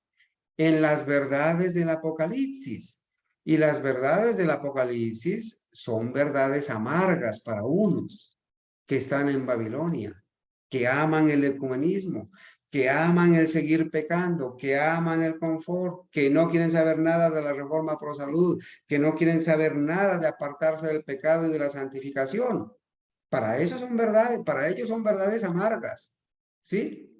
A: en las verdades del Apocalipsis. Y las verdades del Apocalipsis son verdades amargas para unos que están en Babilonia, que aman el ecumenismo, que aman el seguir pecando, que aman el confort, que no quieren saber nada de la reforma pro salud, que no quieren saber nada de apartarse del pecado y de la santificación. Para eso son verdades, para ellos son verdades amargas, ¿sí?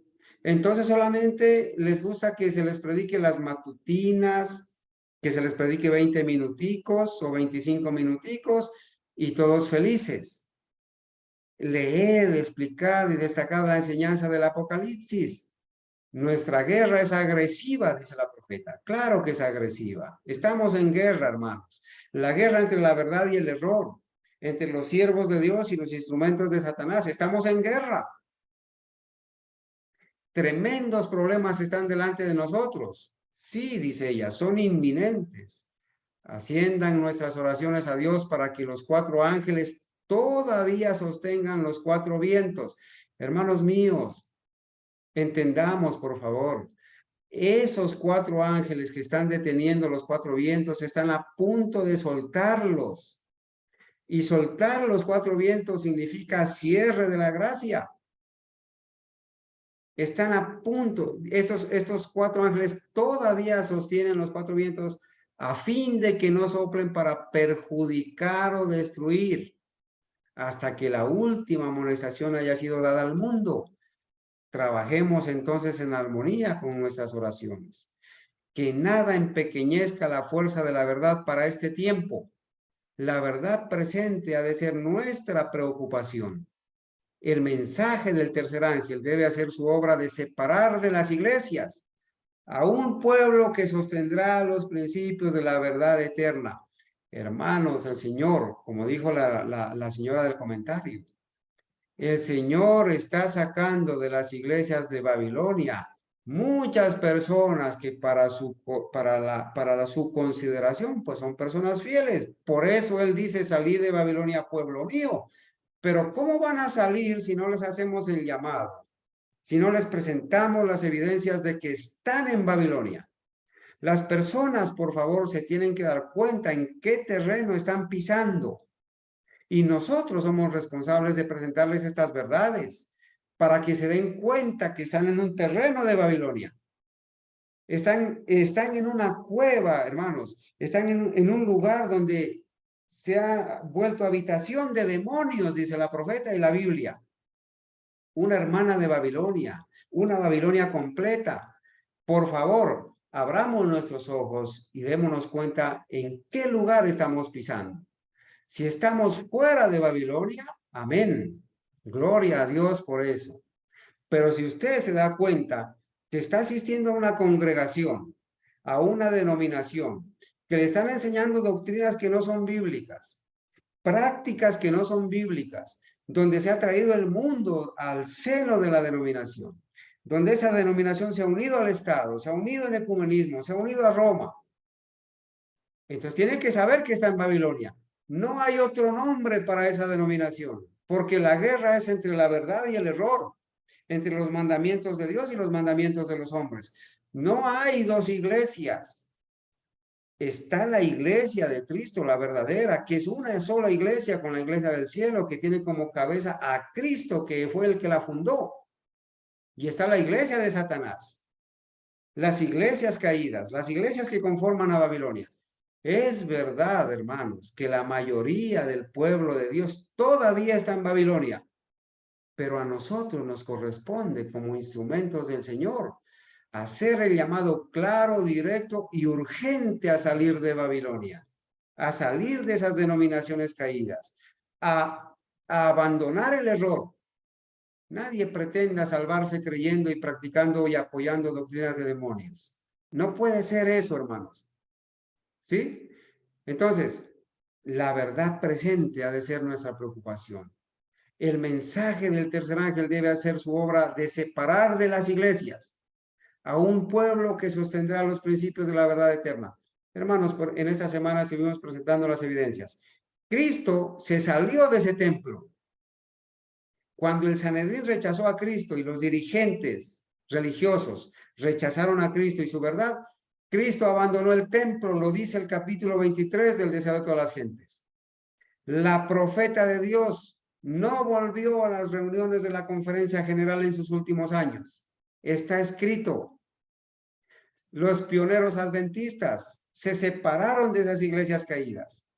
A: Entonces solamente les gusta que se les predique las matutinas, que se les predique 20 minuticos o 25 minuticos y todos felices. Leed, explicad y destacad la enseñanza del Apocalipsis. Nuestra guerra es agresiva, dice la profeta. Claro que es agresiva. Estamos en guerra, hermanos. La guerra entre la verdad y el error, entre los siervos de Dios y los instrumentos de Satanás. Estamos en guerra. Tremendos problemas están delante de nosotros. Sí, dice ella, son inminentes. Asciendan nuestras oraciones a Dios para que los 4 ángeles todavía sostengan los 4 vientos. Hermanos míos, entendamos, por favor, Esos 4 ángeles que están deteniendo los 4 vientos están a punto de soltarlos. Y soltar los 4 vientos significa cierre de la gracia. Están a punto, estos 4 ángeles todavía sostienen los 4 vientos a fin de que no soplen para perjudicar o destruir hasta que la última amonestación haya sido dada al mundo. Trabajemos entonces en armonía con nuestras oraciones. Que nada empequeñezca la fuerza de la verdad para este tiempo. La verdad presente ha de ser nuestra preocupación. El mensaje del tercer ángel debe hacer su obra de separar de las iglesias a un pueblo que sostendrá los principios de la verdad eterna. Hermanos, el Señor, como dijo la señora del comentario, el Señor está sacando de las iglesias de Babilonia muchas personas que para su consideración, pues son personas fieles. Por eso Él dice, salí de Babilonia, pueblo mío. Pero ¿cómo van a salir si no les hacemos el llamado? Si no les presentamos las evidencias de que están en Babilonia. Las personas, por favor, se tienen que dar cuenta en qué terreno están pisando. Y nosotros somos responsables de presentarles estas verdades para que se den cuenta que están en un terreno de Babilonia. Están en una cueva, hermanos. Están en un lugar donde se ha vuelto habitación de demonios, dice la profeta y la Biblia. Una hermana de Babilonia, una Babilonia completa. Por favor, abramos nuestros ojos y démonos cuenta en qué lugar estamos pisando. Si estamos fuera de Babilonia, amén. Gloria a Dios por eso. Pero si usted se da cuenta que está asistiendo a una congregación, a una denominación, que le están enseñando doctrinas que no son bíblicas, prácticas que no son bíblicas, donde se ha traído el mundo al seno de la denominación, donde esa denominación se ha unido al Estado, se ha unido en ecumenismo, se ha unido a Roma. Entonces tiene que saber que está en Babilonia. No hay otro nombre para esa denominación, porque la guerra es entre la verdad y el error, entre los mandamientos de Dios y los mandamientos de los hombres. No hay 2 iglesias. Está la iglesia de Cristo, la verdadera, que es una sola iglesia con la iglesia del cielo, que tiene como cabeza a Cristo, que fue el que la fundó. Y está la iglesia de Satanás. Las iglesias caídas, las iglesias que conforman a Babilonia. Es verdad, hermanos, que la mayoría del pueblo de Dios todavía está en Babilonia, pero a nosotros nos corresponde como instrumentos del Señor hacer el llamado claro, directo y urgente a salir de Babilonia, a salir de esas denominaciones caídas, a abandonar el error. Nadie pretenda salvarse creyendo y practicando y apoyando doctrinas de demonios. No puede ser eso, hermanos. ¿Sí? Entonces, la verdad presente ha de ser nuestra preocupación. El mensaje del tercer ángel debe hacer su obra de separar de las iglesias a un pueblo que sostendrá los principios de la verdad eterna. Hermanos, en esta semana estuvimos presentando las evidencias. Cristo se salió de ese templo. Cuando el Sanedrín rechazó a Cristo y los dirigentes religiosos rechazaron a Cristo y su verdad, Cristo abandonó el templo, lo dice el capítulo 23 del Deseo de todas las gentes. La profeta de Dios no volvió a las reuniones de la conferencia general en sus últimos años. Está escrito. Los pioneros adventistas se separaron de esas iglesias caídas.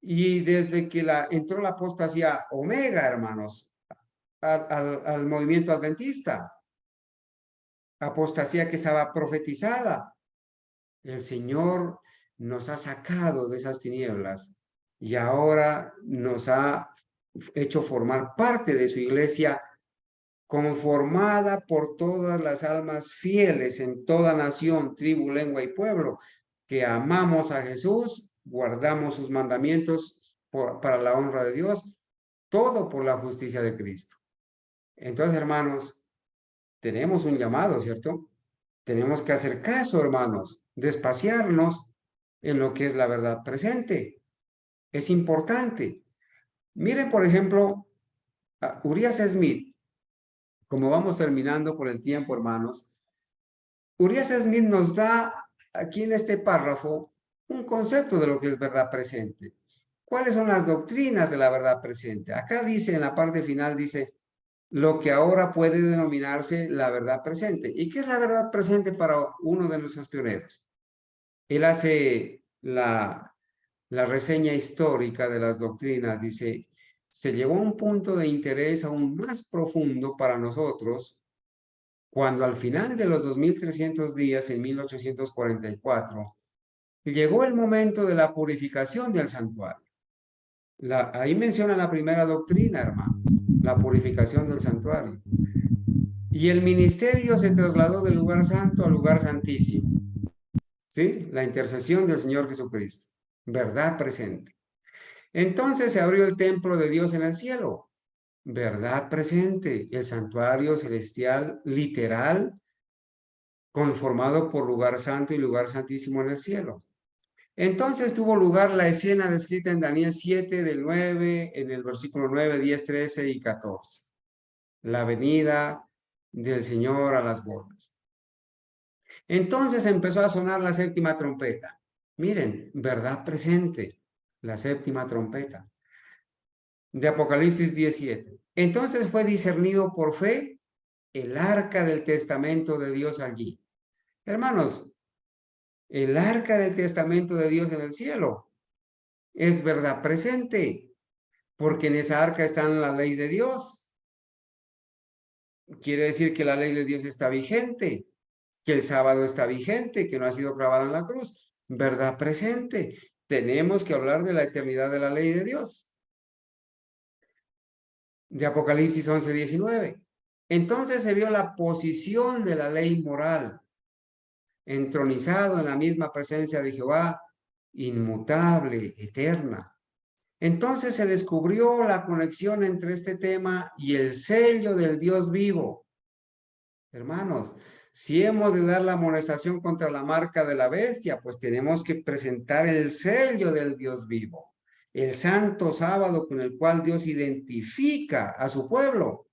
A: Y desde que entró la apostasía omega, hermanos, al movimiento adventista, apostasía que estaba profetizada, el Señor nos ha sacado de esas tinieblas y ahora nos ha hecho formar parte de su iglesia conformada por todas las almas fieles en toda nación, tribu, lengua y pueblo, que amamos a Jesús, guardamos sus mandamientos para la honra de Dios, todo por la justicia de Cristo. Entonces, hermanos, tenemos un llamado, ¿cierto? Tenemos que hacer caso, hermanos, despaciarnos en lo que es la verdad presente. Es importante. Miren, por ejemplo, a Urias Smith. Como vamos terminando por el tiempo, hermanos, Urias Smith nos da aquí en este párrafo un concepto de lo que es verdad presente. ¿Cuáles son las doctrinas de la verdad presente? Acá dice, en la parte final, dice, lo que ahora puede denominarse la verdad presente. ¿Y qué es la verdad presente para uno de nuestros pioneros? Él hace la reseña histórica de las doctrinas, dice, se llegó a un punto de interés aún más profundo para nosotros cuando al final de los 2300 días, en 1844, llegó el momento de la purificación del santuario. Ahí menciona la primera doctrina, hermanos, la purificación del santuario. Y el ministerio se trasladó del lugar santo al lugar santísimo. ¿Sí? La intercesión del Señor Jesucristo. Verdad presente. Entonces se abrió el templo de Dios en el cielo. Verdad presente. El santuario celestial literal conformado por lugar santo y lugar santísimo en el cielo. Entonces tuvo lugar la escena descrita en Daniel 7, del 9, en el versículo 9, 10, 13 y 14. La venida del Señor a las bodas. Entonces empezó a sonar la séptima trompeta. Miren, verdad presente, la séptima trompeta. De Apocalipsis 17. Entonces fue discernido por fe el arca del testamento de Dios allí. Hermanos, el arca del testamento de Dios en el cielo es verdad presente, porque en esa arca está la ley de Dios. Quiere decir que la ley de Dios está vigente, que el sábado está vigente, que no ha sido clavado en la cruz. Verdad presente. Tenemos que hablar de la eternidad de la ley de Dios. De Apocalipsis 11, 19. Entonces se vio la posición de la ley moral, entronizado en la misma presencia de Jehová, inmutable, eterna. Entonces se descubrió la conexión entre este tema y el sello del Dios vivo. Hermanos, si hemos de dar la amonestación contra la marca de la bestia, pues tenemos que presentar el sello del Dios vivo, el santo sábado con el cual Dios identifica a su pueblo.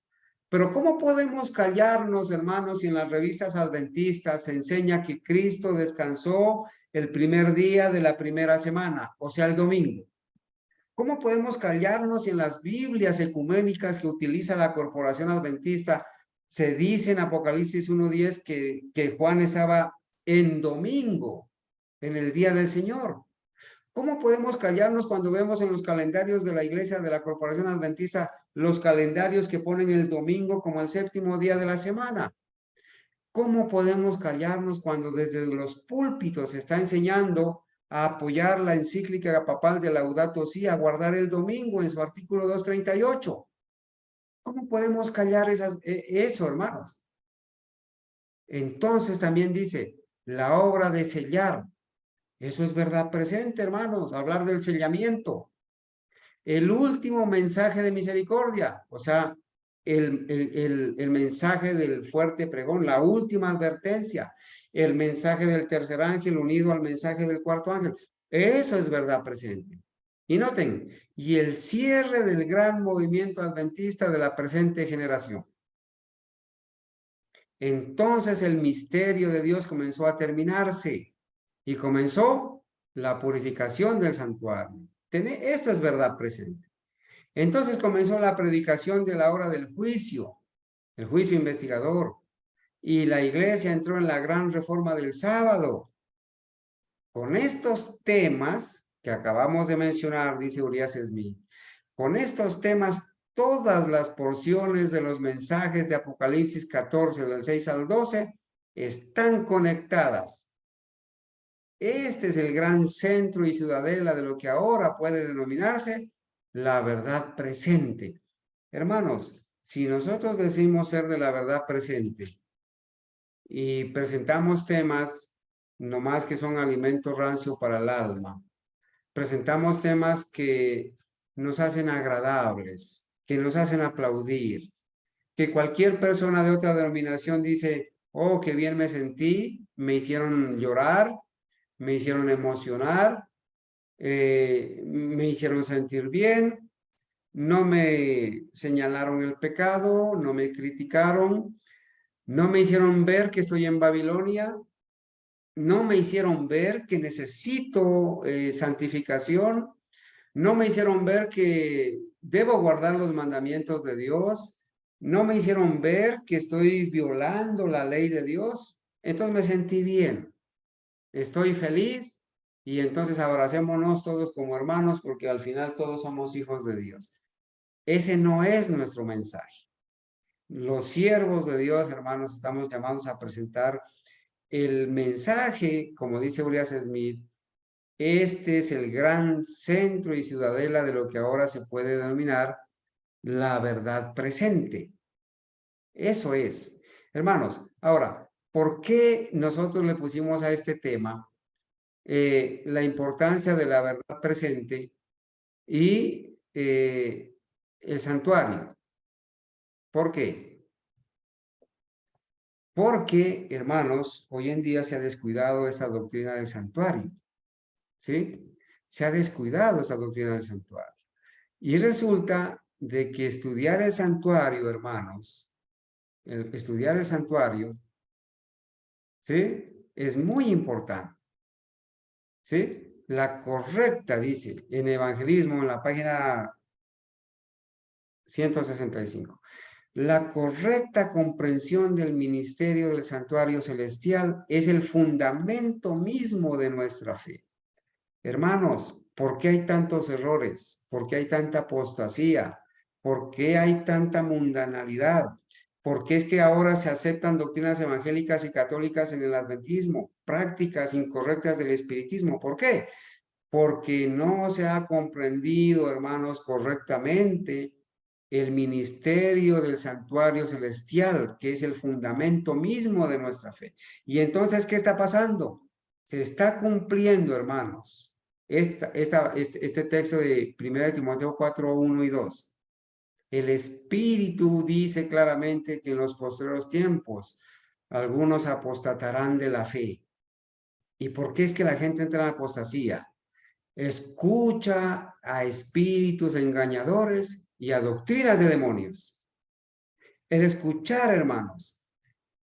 A: Pero ¿cómo podemos callarnos, hermanos, si en las revistas adventistas se enseña que Cristo descansó el primer día de la primera semana, o sea, el domingo? ¿Cómo podemos callarnos si en las Biblias ecuménicas que utiliza la Corporación Adventista se dice en Apocalipsis 1:10 que Juan estaba en domingo, en el día del Señor? ¿Cómo podemos callarnos cuando vemos en los calendarios de la iglesia de la Corporación Adventista los calendarios que ponen el domingo como el séptimo día de la semana? ¿Cómo podemos callarnos cuando desde los púlpitos se está enseñando a apoyar la encíclica papal de Laudato Si, a guardar el domingo en su artículo 238? ¿Cómo podemos callar eso, hermanos? Entonces también dice, la obra de sellar. Eso es verdad presente, hermanos, hablar del sellamiento. El último mensaje de misericordia, o sea, el mensaje del fuerte pregón, la última advertencia, el mensaje del tercer ángel unido al mensaje del cuarto ángel. Eso es verdad presente. Y noten, y el cierre del gran movimiento adventista de la presente generación. Entonces el misterio de Dios comenzó a terminarse y comenzó la purificación del santuario. Esto es verdad presente. Entonces comenzó la predicación de la hora del juicio, el juicio investigador, y la iglesia entró en la gran reforma del sábado. Con estos temas que acabamos de mencionar, dice Urias Smith, con estos temas, todas las porciones de los mensajes de Apocalipsis 14, del 6 al 12, están conectadas. Este es el gran centro y ciudadela de lo que ahora puede denominarse la verdad presente. Hermanos, si nosotros decimos ser de la verdad presente y presentamos temas nomás que son alimento rancio para el alma, presentamos temas que nos hacen agradables, que nos hacen aplaudir, que cualquier persona de otra denominación dice, oh, qué bien me sentí, me hicieron llorar, me hicieron emocionar, me hicieron sentir bien, no me señalaron el pecado, no me criticaron, No me hicieron ver que estoy en Babilonia. No me hicieron ver que necesito santificación. No me hicieron ver que debo guardar los mandamientos de Dios. No me hicieron ver que estoy violando la ley de Dios. Entonces me sentí bien. Estoy feliz y entonces abracémonos todos como hermanos porque al final todos somos hijos de Dios. Ese no es nuestro mensaje. Los siervos de Dios, hermanos, estamos llamados a presentar el mensaje, como dice Urias Smith. Este es el gran centro y ciudadela de lo que ahora se puede denominar la verdad presente. Eso es. Hermanos, ahora, ¿por qué nosotros le pusimos a este tema la importancia de la verdad presente y el santuario? ¿Por qué? Porque, hermanos, hoy en día se ha descuidado esa doctrina del santuario. ¿Sí? Se ha descuidado esa doctrina del santuario. Y resulta de que estudiar el santuario, hermanos, estudiar el santuario, ¿sí? Es muy importante. ¿Sí? La correcta, dice, en Evangelismo, en la página 165. La correcta comprensión del ministerio del santuario celestial es el fundamento mismo de nuestra fe. Hermanos, ¿por qué hay tantos errores? ¿Por qué hay tanta apostasía? ¿Por qué hay tanta mundanalidad? ¿Por qué es que ahora se aceptan doctrinas evangélicas y católicas en el adventismo? Prácticas incorrectas del espiritismo. ¿Por qué? Porque no se ha comprendido, hermanos, correctamente el ministerio del santuario celestial, que es el fundamento mismo de nuestra fe. Y entonces, ¿qué está pasando? Se está cumpliendo, hermanos, este texto de 1 Timoteo 4, 1 y 2. El Espíritu dice claramente que en los postreros tiempos algunos apostatarán de la fe. ¿Y por qué es que la gente entra en apostasía? Escucha a espíritus engañadores y a doctrinas de demonios. El escuchar, hermanos,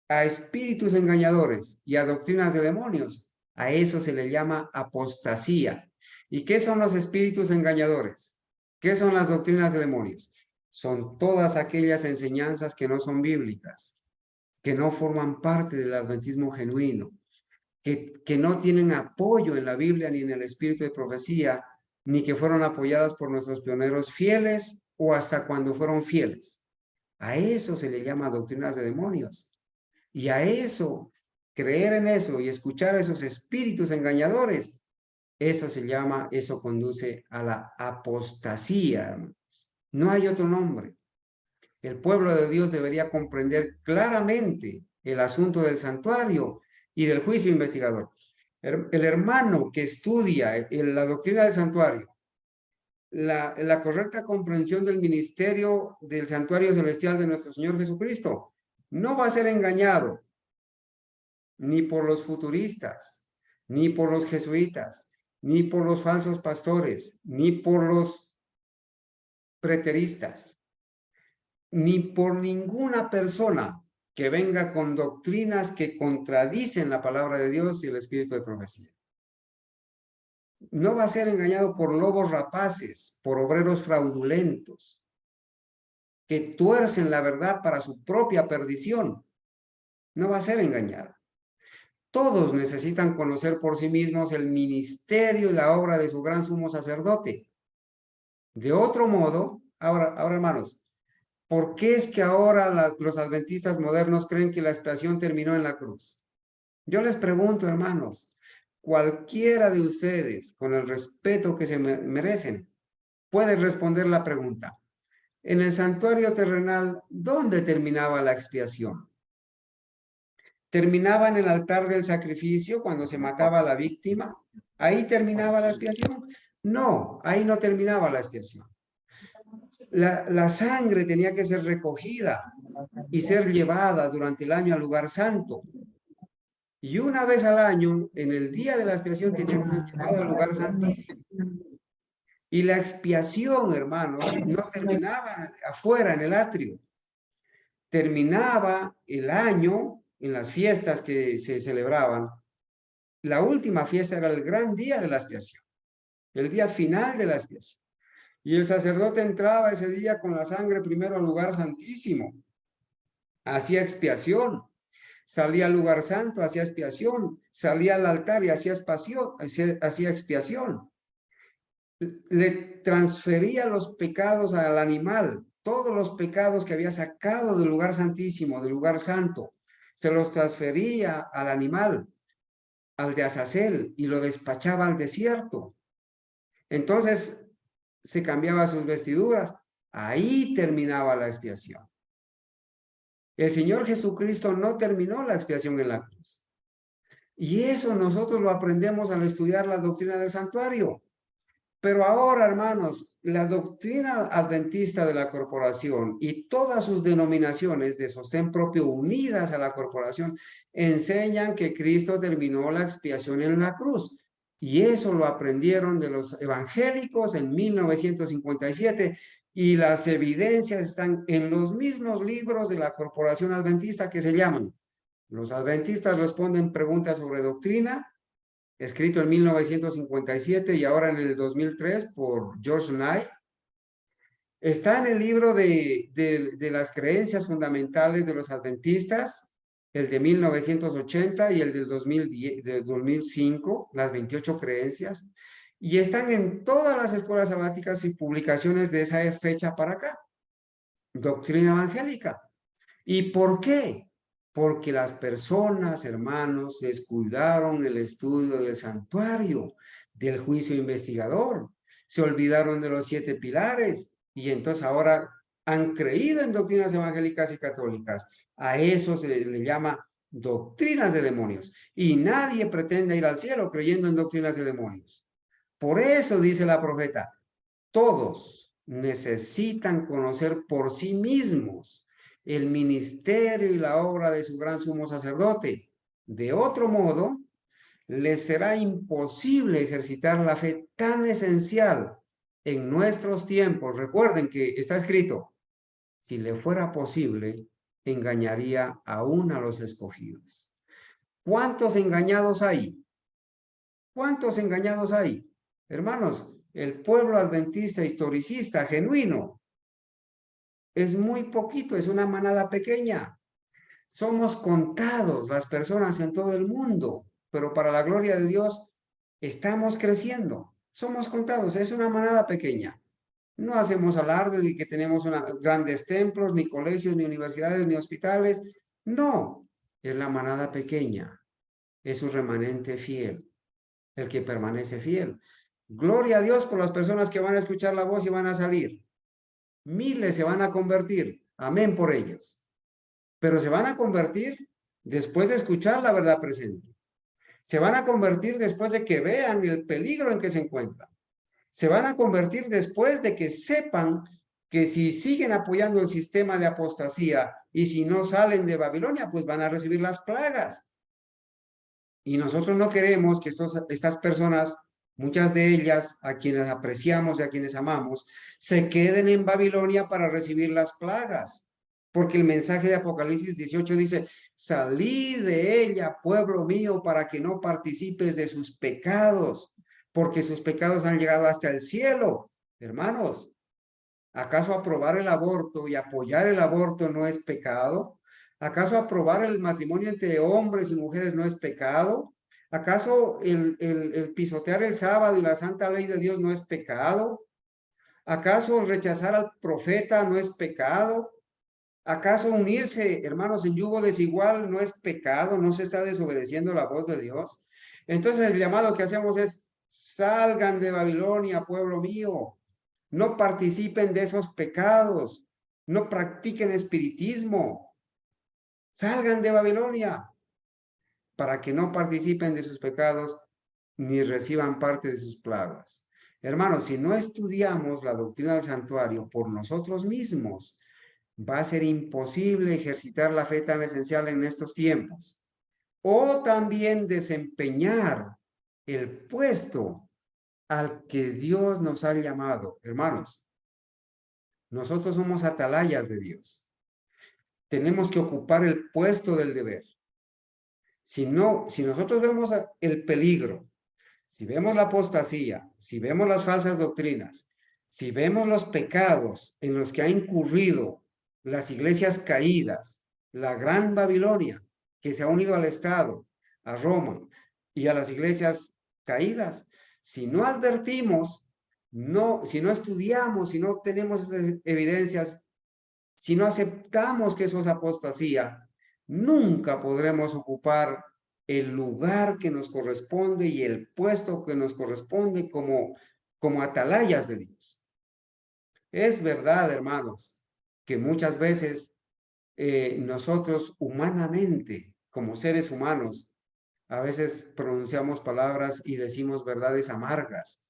A: a espíritus engañadores y a doctrinas de demonios, a eso se le llama apostasía. ¿Y qué son los espíritus engañadores? ¿Qué son las doctrinas de demonios? Son todas aquellas enseñanzas que no son bíblicas, que no forman parte del adventismo genuino, que no tienen apoyo en la Biblia ni en el espíritu de profecía, ni que fueron apoyadas por nuestros pioneros fieles o hasta cuando fueron fieles. A eso se le llama doctrinas de demonios. Y a eso, creer en eso y escuchar a esos espíritus engañadores, eso conduce a la apostasía. No hay otro nombre. El pueblo de Dios debería comprender claramente el asunto del santuario y del juicio investigador. El hermano que estudia la doctrina del santuario, la correcta comprensión del ministerio del santuario celestial de nuestro Señor Jesucristo, no va a ser engañado ni por los futuristas, ni por los jesuitas, ni por los falsos pastores, ni por los preteristas, ni por ninguna persona que venga con doctrinas que contradicen la palabra de Dios y el espíritu de profecía. No va a ser engañado por lobos rapaces, por obreros fraudulentos, que tuercen la verdad para su propia perdición. No va a ser engañado. Todos necesitan conocer por sí mismos el ministerio y la obra de su gran sumo sacerdote. De otro modo, ahora hermanos, ¿por qué es que ahora los adventistas modernos creen que la expiación terminó en la cruz? Yo les pregunto, hermanos, cualquiera de ustedes, con el respeto que se merecen, puede responder la pregunta. En el santuario terrenal, ¿dónde terminaba la expiación? ¿Terminaba en el altar del sacrificio cuando se mataba a la víctima? ¿Ahí terminaba la expiación? No, ahí no terminaba la expiación. La sangre tenía que ser recogida y ser llevada durante el año al lugar santo. Y una vez al año, en el día de la expiación, tenía que ser llevada al lugar santísimo. Y la expiación, hermanos, no terminaba afuera en el atrio. terminaba el año en las fiestas que se celebraban. La última fiesta era el gran día de la expiación, el día final de la expiación. Y el sacerdote entraba ese día con la sangre primero al lugar santísimo, hacía expiación, salía al lugar santo, hacía expiación, salía al altar y hacía expiación. Le transfería los pecados al animal, todos los pecados que había sacado del lugar santísimo, del lugar santo, se los transfería al animal, al de Azazel, y lo despachaba al desierto. Entonces se cambiaba sus vestiduras. Ahí terminaba la expiación. El Señor Jesucristo no terminó la expiación en la cruz. Y eso nosotros lo aprendemos al estudiar la doctrina del santuario. Pero ahora, hermanos, la doctrina adventista de la corporación y todas sus denominaciones de sostén propio unidas a la corporación enseñan que Cristo terminó la expiación en la cruz. Y eso lo aprendieron de los evangélicos en 1957 y las evidencias están en los mismos libros de la corporación adventista que se llaman Los Adventistas Responden Preguntas sobre Doctrina, escrito en 1957 y ahora en el 2003 por George Knight. Está en el libro de las creencias fundamentales de los adventistas, el de 1980 y el del 2005, las 28 creencias, y están en todas las escuelas sabáticas y publicaciones de esa fecha para acá. Doctrina evangélica. ¿Y por qué? Porque las personas, hermanos, descuidaron el estudio del santuario, del juicio investigador, se olvidaron de los 7 pilares y entonces ahora han creído en doctrinas evangélicas y católicas. A eso se le llama doctrinas de demonios y nadie pretende ir al cielo creyendo en doctrinas de demonios. Por eso dice la profeta, todos necesitan conocer por sí mismos el ministerio y la obra de su gran sumo sacerdote. De otro modo, les será imposible ejercitar la fe tan esencial en nuestros tiempos. Recuerden que está escrito, si le fuera posible, engañaría aún a los escogidos. ¿Cuántos engañados hay? ¿Cuántos engañados hay? Hermanos, el pueblo adventista historicista genuino es muy poquito, es una manada pequeña. Somos contados las personas en todo el mundo, pero para la gloria de Dios estamos creciendo. Somos contados, es una manada pequeña. No hacemos alarde de que tenemos grandes templos, ni colegios, ni universidades, ni hospitales. No, es la manada pequeña. Es su remanente fiel, el que permanece fiel. Gloria a Dios por las personas que van a escuchar la voz y van a salir. Miles se van a convertir. Amén por ellos. Pero se van a convertir después de escuchar la verdad presente. Se van a convertir después de que vean el peligro en que se encuentran. Se van a convertir después de que sepan que si siguen apoyando el sistema de apostasía y si no salen de Babilonia, pues van a recibir las plagas. Y nosotros no queremos que estas personas, muchas de ellas, a quienes apreciamos y a quienes amamos, se queden en Babilonia para recibir las plagas. Porque el mensaje de Apocalipsis 18 dice, salí de ella, pueblo mío, para que no participes de sus pecados, porque sus pecados han llegado hasta el cielo. Hermanos, ¿acaso aprobar el aborto y apoyar el aborto no es pecado? ¿Acaso aprobar el matrimonio entre hombres y mujeres no es pecado? ¿Acaso el pisotear el sábado y la santa ley de Dios no es pecado? ¿Acaso rechazar al profeta no es pecado? ¿Acaso unirse, hermanos, en yugo desigual no es pecado? ¿No se está desobedeciendo la voz de Dios? Entonces el llamado que hacemos es, salgan de Babilonia, pueblo mío. No participen de esos pecados. No practiquen espiritismo. Salgan de Babilonia para que no participen de sus pecados ni reciban parte de sus plagas. Hermanos, si no estudiamos la doctrina del santuario por nosotros mismos, va a ser imposible ejercitar la fe tan esencial en estos tiempos. O también desempeñar el puesto al que Dios nos ha llamado. Hermanos, nosotros somos atalayas de Dios. tenemos que ocupar el puesto del deber. Si nosotros vemos el peligro, si vemos la apostasía, si vemos las falsas doctrinas, si vemos los pecados en los que ha incurrido las iglesias caídas, la gran Babilonia, que se ha unido al Estado, a Roma y a las iglesias caídas, si no advertimos, si no estudiamos, si no tenemos esas evidencias, si no aceptamos que eso es apostasía, nunca podremos ocupar el lugar que nos corresponde y el puesto que nos corresponde como atalayas de Dios. Es verdad, hermanos, que muchas veces nosotros humanamente, como seres humanos, a veces pronunciamos palabras y decimos verdades amargas,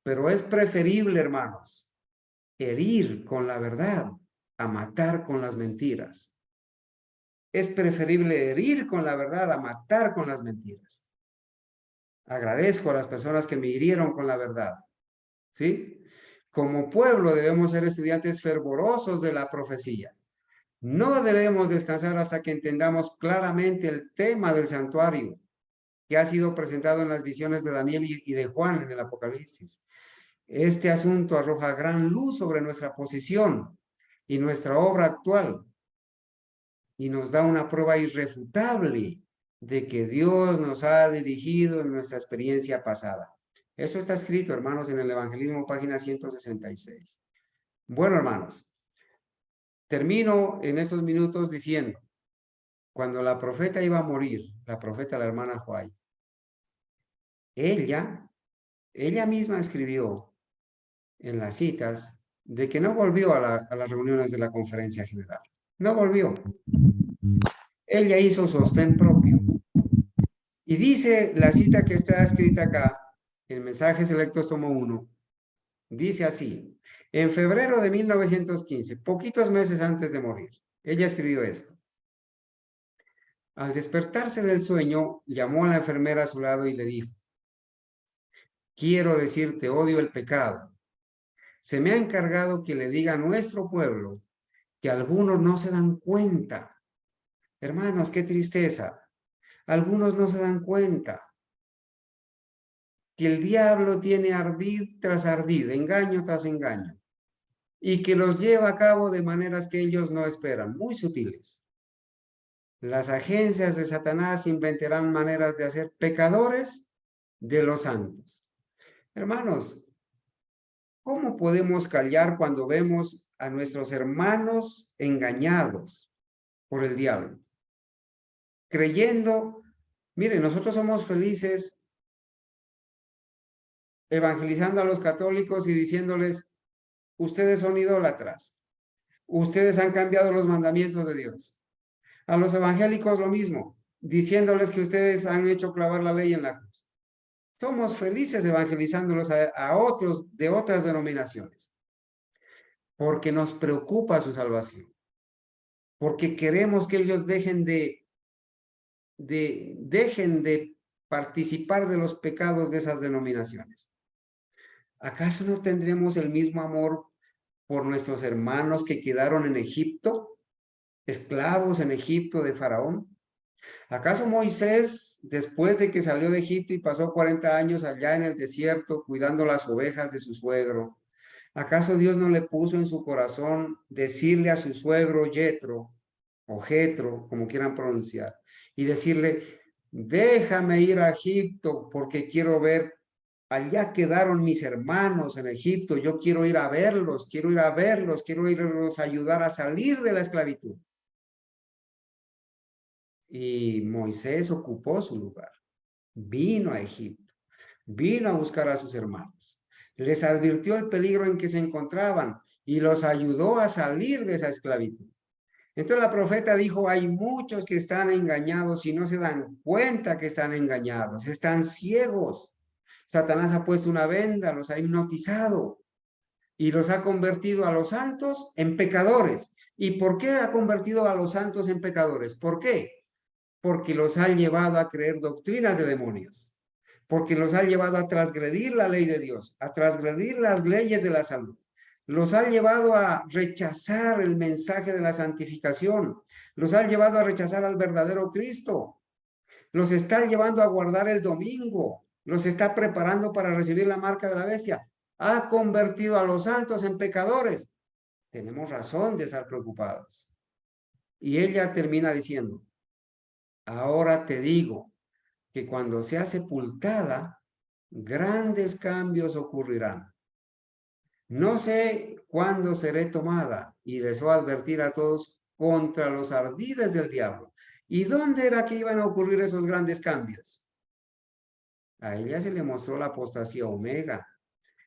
A: pero es preferible, hermanos, herir con la verdad a matar con las mentiras. Es preferible herir con la verdad a matar con las mentiras. Agradezco a las personas que me hirieron con la verdad, ¿sí? Como pueblo debemos ser estudiantes fervorosos de la profecía. No debemos descansar hasta que entendamos claramente el tema del santuario que ha sido presentado en las visiones de Daniel y de Juan en el Apocalipsis. Este asunto arroja gran luz sobre nuestra posición y nuestra obra actual y nos da una prueba irrefutable de que Dios nos ha dirigido en nuestra experiencia pasada. Eso está escrito, hermanos, en el Evangelismo, página 166. Bueno, hermanos, termino en estos minutos diciendo, cuando la profeta iba a morir, la profeta, la hermana Juay, ella misma escribió en las citas de que no volvió a las reuniones de la conferencia general. No volvió. Ella hizo sostén propio. Y dice la cita que está escrita acá, en Mensajes Selectos tomo 1, dice así, en febrero de 1915, poquitos meses antes de morir, ella escribió esto. Al despertarse del sueño, llamó a la enfermera a su lado y le dijo, quiero decirte, odio el pecado. Se me ha encargado que le diga a nuestro pueblo que algunos no se dan cuenta. Hermanos, qué tristeza. Algunos no se dan cuenta que el diablo tiene ardid tras ardid, engaño tras engaño, y que los lleva a cabo de maneras que ellos no esperan, muy sutiles. Las agencias de Satanás inventarán maneras de hacer pecadores de los santos. Hermanos, ¿cómo podemos callar cuando vemos a nuestros hermanos engañados por el diablo? Creyendo, miren, nosotros somos felices evangelizando a los católicos y diciéndoles, ustedes son idólatras, ustedes han cambiado los mandamientos de Dios. A los evangélicos lo mismo, diciéndoles que ustedes han hecho clavar la ley en la cruz. Somos felices evangelizándolos a otros de otras denominaciones, porque nos preocupa su salvación, porque queremos que ellos dejen de participar de los pecados de esas denominaciones. ¿Acaso no tendremos el mismo amor por nuestros hermanos que quedaron en Egipto, esclavos en Egipto de Faraón? ¿Acaso Moisés, después de que salió de Egipto y pasó 40 años allá en el desierto cuidando las ovejas de su suegro, acaso Dios no le puso en su corazón decirle a su suegro Yetro, o Jetro, como quieran pronunciar, y decirle, déjame ir a Egipto porque quiero ver, allá quedaron mis hermanos en Egipto, yo quiero ir a verlos, quiero irlos a ayudar a salir de la esclavitud? Y Moisés ocupó su lugar, vino a Egipto, vino a buscar a sus hermanos, les advirtió el peligro en que se encontraban y los ayudó a salir de esa esclavitud. Entonces la profeta dijo, hay muchos que están engañados y no se dan cuenta que están engañados, están ciegos. Satanás ha puesto una venda, los ha hipnotizado y los ha convertido a los santos en pecadores. ¿Y por qué ha convertido a los santos en pecadores? ¿Por qué? Porque los ha llevado a creer doctrinas de demonios, porque los ha llevado a transgredir la ley de Dios, a transgredir las leyes de la salud, Los ha llevado a rechazar el mensaje de la santificación. Los ha llevado a rechazar al verdadero Cristo. Los está llevando a guardar el domingo. Los está preparando para recibir la marca de la bestia. Ha convertido a los santos en pecadores. Tenemos razón de estar preocupados. Y ella termina diciendo, ahora te digo que cuando sea sepultada, grandes cambios ocurrirán. No sé cuándo seré tomada, y deseo advertir a todos contra los ardides del diablo. ¿Y dónde era que iban a ocurrir esos grandes cambios? A ella se le mostró la apostasía omega.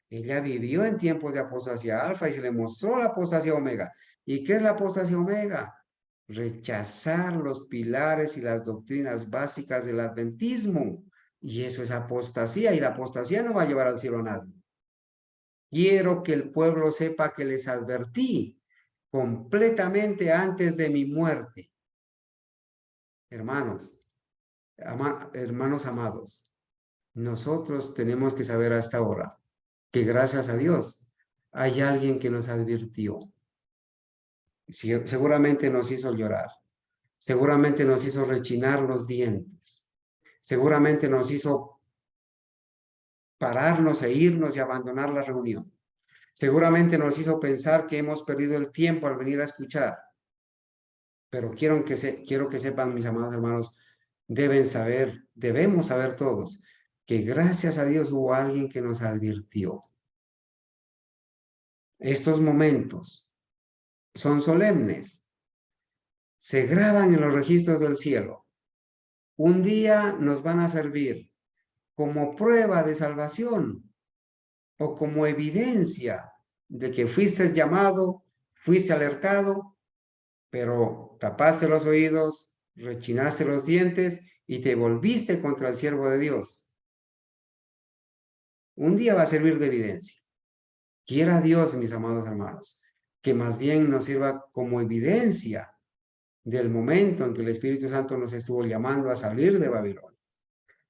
A: Ella vivió en tiempos de apostasía alfa y se le mostró la apostasía omega. ¿Y qué es la apostasía omega? Rechazar los pilares y las doctrinas básicas del adventismo. Y eso es apostasía, y la apostasía no va a llevar al cielo a nadie. Quiero que el pueblo sepa que les advertí completamente antes de mi muerte. Hermanos, hermanos amados, nosotros tenemos que saber hasta ahora que gracias a Dios hay alguien que nos advirtió. Seguramente nos hizo llorar, seguramente nos hizo rechinar los dientes, seguramente nos hizo pararnos e irnos y abandonar la reunión. Seguramente nos hizo pensar que hemos perdido el tiempo al venir a escuchar. Pero quiero que sepan, mis amados hermanos, debemos saber todos, que gracias a Dios hubo alguien que nos advirtió. Estos momentos son solemnes. Se graban en los registros del cielo. Un día nos van a servir como prueba de salvación o como evidencia de que fuiste llamado, fuiste alertado, pero tapaste los oídos, rechinaste los dientes y te volviste contra el siervo de Dios. Un día va a servir de evidencia. Quiera Dios, mis amados hermanos, que más bien nos sirva como evidencia del momento en que el Espíritu Santo nos estuvo llamando a salir de Babilonia,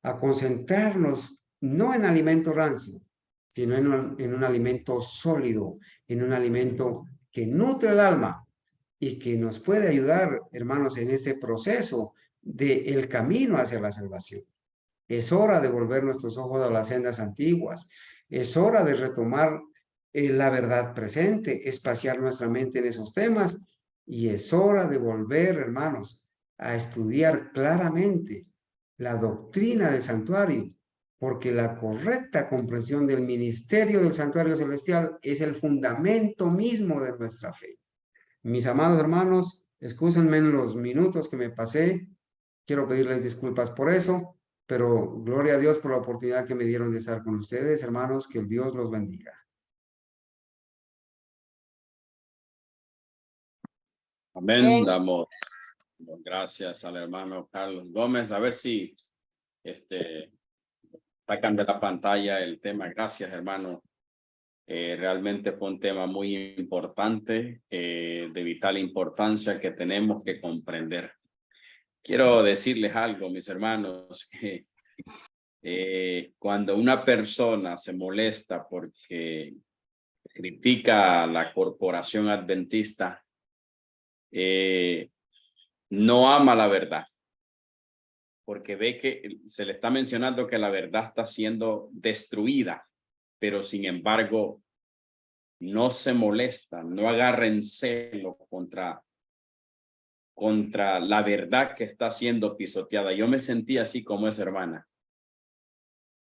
A: a concentrarnos no en alimento rancio, sino en un alimento sólido, en un alimento que nutre el alma y que nos puede ayudar, hermanos, en este proceso del camino hacia la salvación. Es hora de volver nuestros ojos a las sendas antiguas. Es hora de retomar la verdad presente, espaciar nuestra mente en esos temas. Y es hora de volver, hermanos, a estudiar claramente la doctrina del santuario, porque la correcta comprensión del ministerio del santuario celestial es el fundamento mismo de nuestra fe. Mis amados hermanos, excúsenme en los minutos que me pasé. Quiero pedirles disculpas por eso, pero gloria a Dios por la oportunidad que me dieron de estar con ustedes, hermanos, que el Dios los bendiga.
C: Amén. Damos gracias al hermano Carlos Gómez. A ver si sacan de la pantalla el tema. Gracias, hermano. Realmente fue un tema muy importante, de vital importancia que tenemos que comprender. Quiero decirles algo, mis hermanos, que cuando una persona se molesta porque critica a la corporación adventista, no ama la verdad, porque ve que se le está mencionando que la verdad está siendo destruida, pero sin embargo no se molesta, no agarren celo contra la verdad que está siendo pisoteada. Yo me sentí así como esa hermana,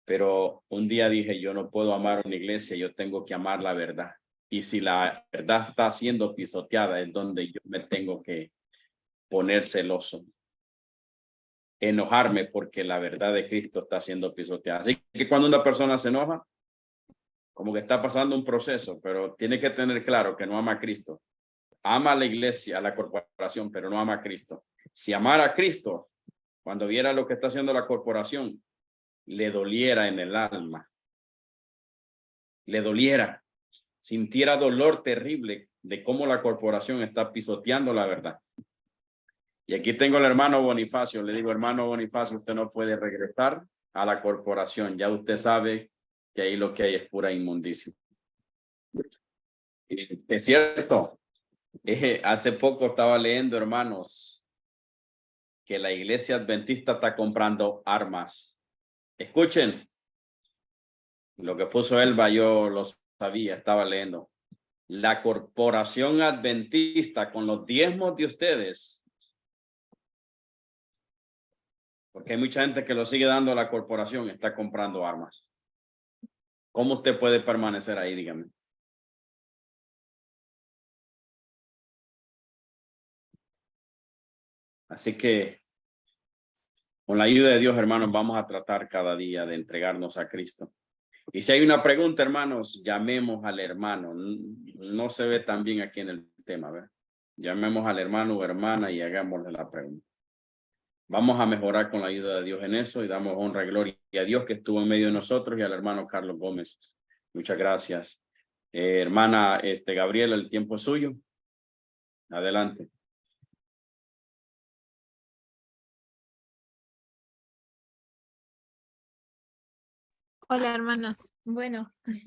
C: pero un día dije, yo no puedo amar una iglesia, yo tengo que amar la verdad. Y si la verdad está siendo pisoteada, es donde yo me tengo que poner celoso, enojarme porque la verdad de Cristo está siendo pisoteada. Así que cuando una persona se enoja, como que está pasando un proceso, pero tiene que tener claro que no ama a Cristo. Ama a la iglesia, a la corporación, pero no ama a Cristo. Si amara a Cristo, cuando viera lo que está haciendo la corporación, le doliera en el alma. Le doliera. Sintiera dolor terrible de cómo la corporación está pisoteando la verdad. Y aquí tengo al hermano Bonifacio. Le digo, hermano Bonifacio, usted no puede regresar a la corporación. Ya usted sabe que ahí lo que hay es pura inmundicia. Es cierto. Hace poco estaba leyendo, hermanos, que la iglesia adventista está comprando armas. Escuchen. Lo que puso Elba, yo lo sabía, estaba leyendo. La corporación adventista con los diezmos de ustedes, porque hay mucha gente que lo sigue dando a la corporación, está comprando armas. ¿Cómo usted puede permanecer ahí? Dígame. Así que, con la ayuda de Dios, hermanos, vamos a tratar cada día de entregarnos a Cristo. Y si hay una pregunta, hermanos, llamemos al hermano. No se ve tan bien aquí en el tema, ¿verdad? Llamemos al hermano o hermana y hagámosle la pregunta. Vamos a mejorar con la ayuda de Dios en eso y damos honra y gloria a Dios que estuvo en medio de nosotros y al hermano Carlos Gómez. Muchas gracias. Hermana Gabriela, el tiempo es suyo. Adelante.
G: Hola, hermanos. Bueno,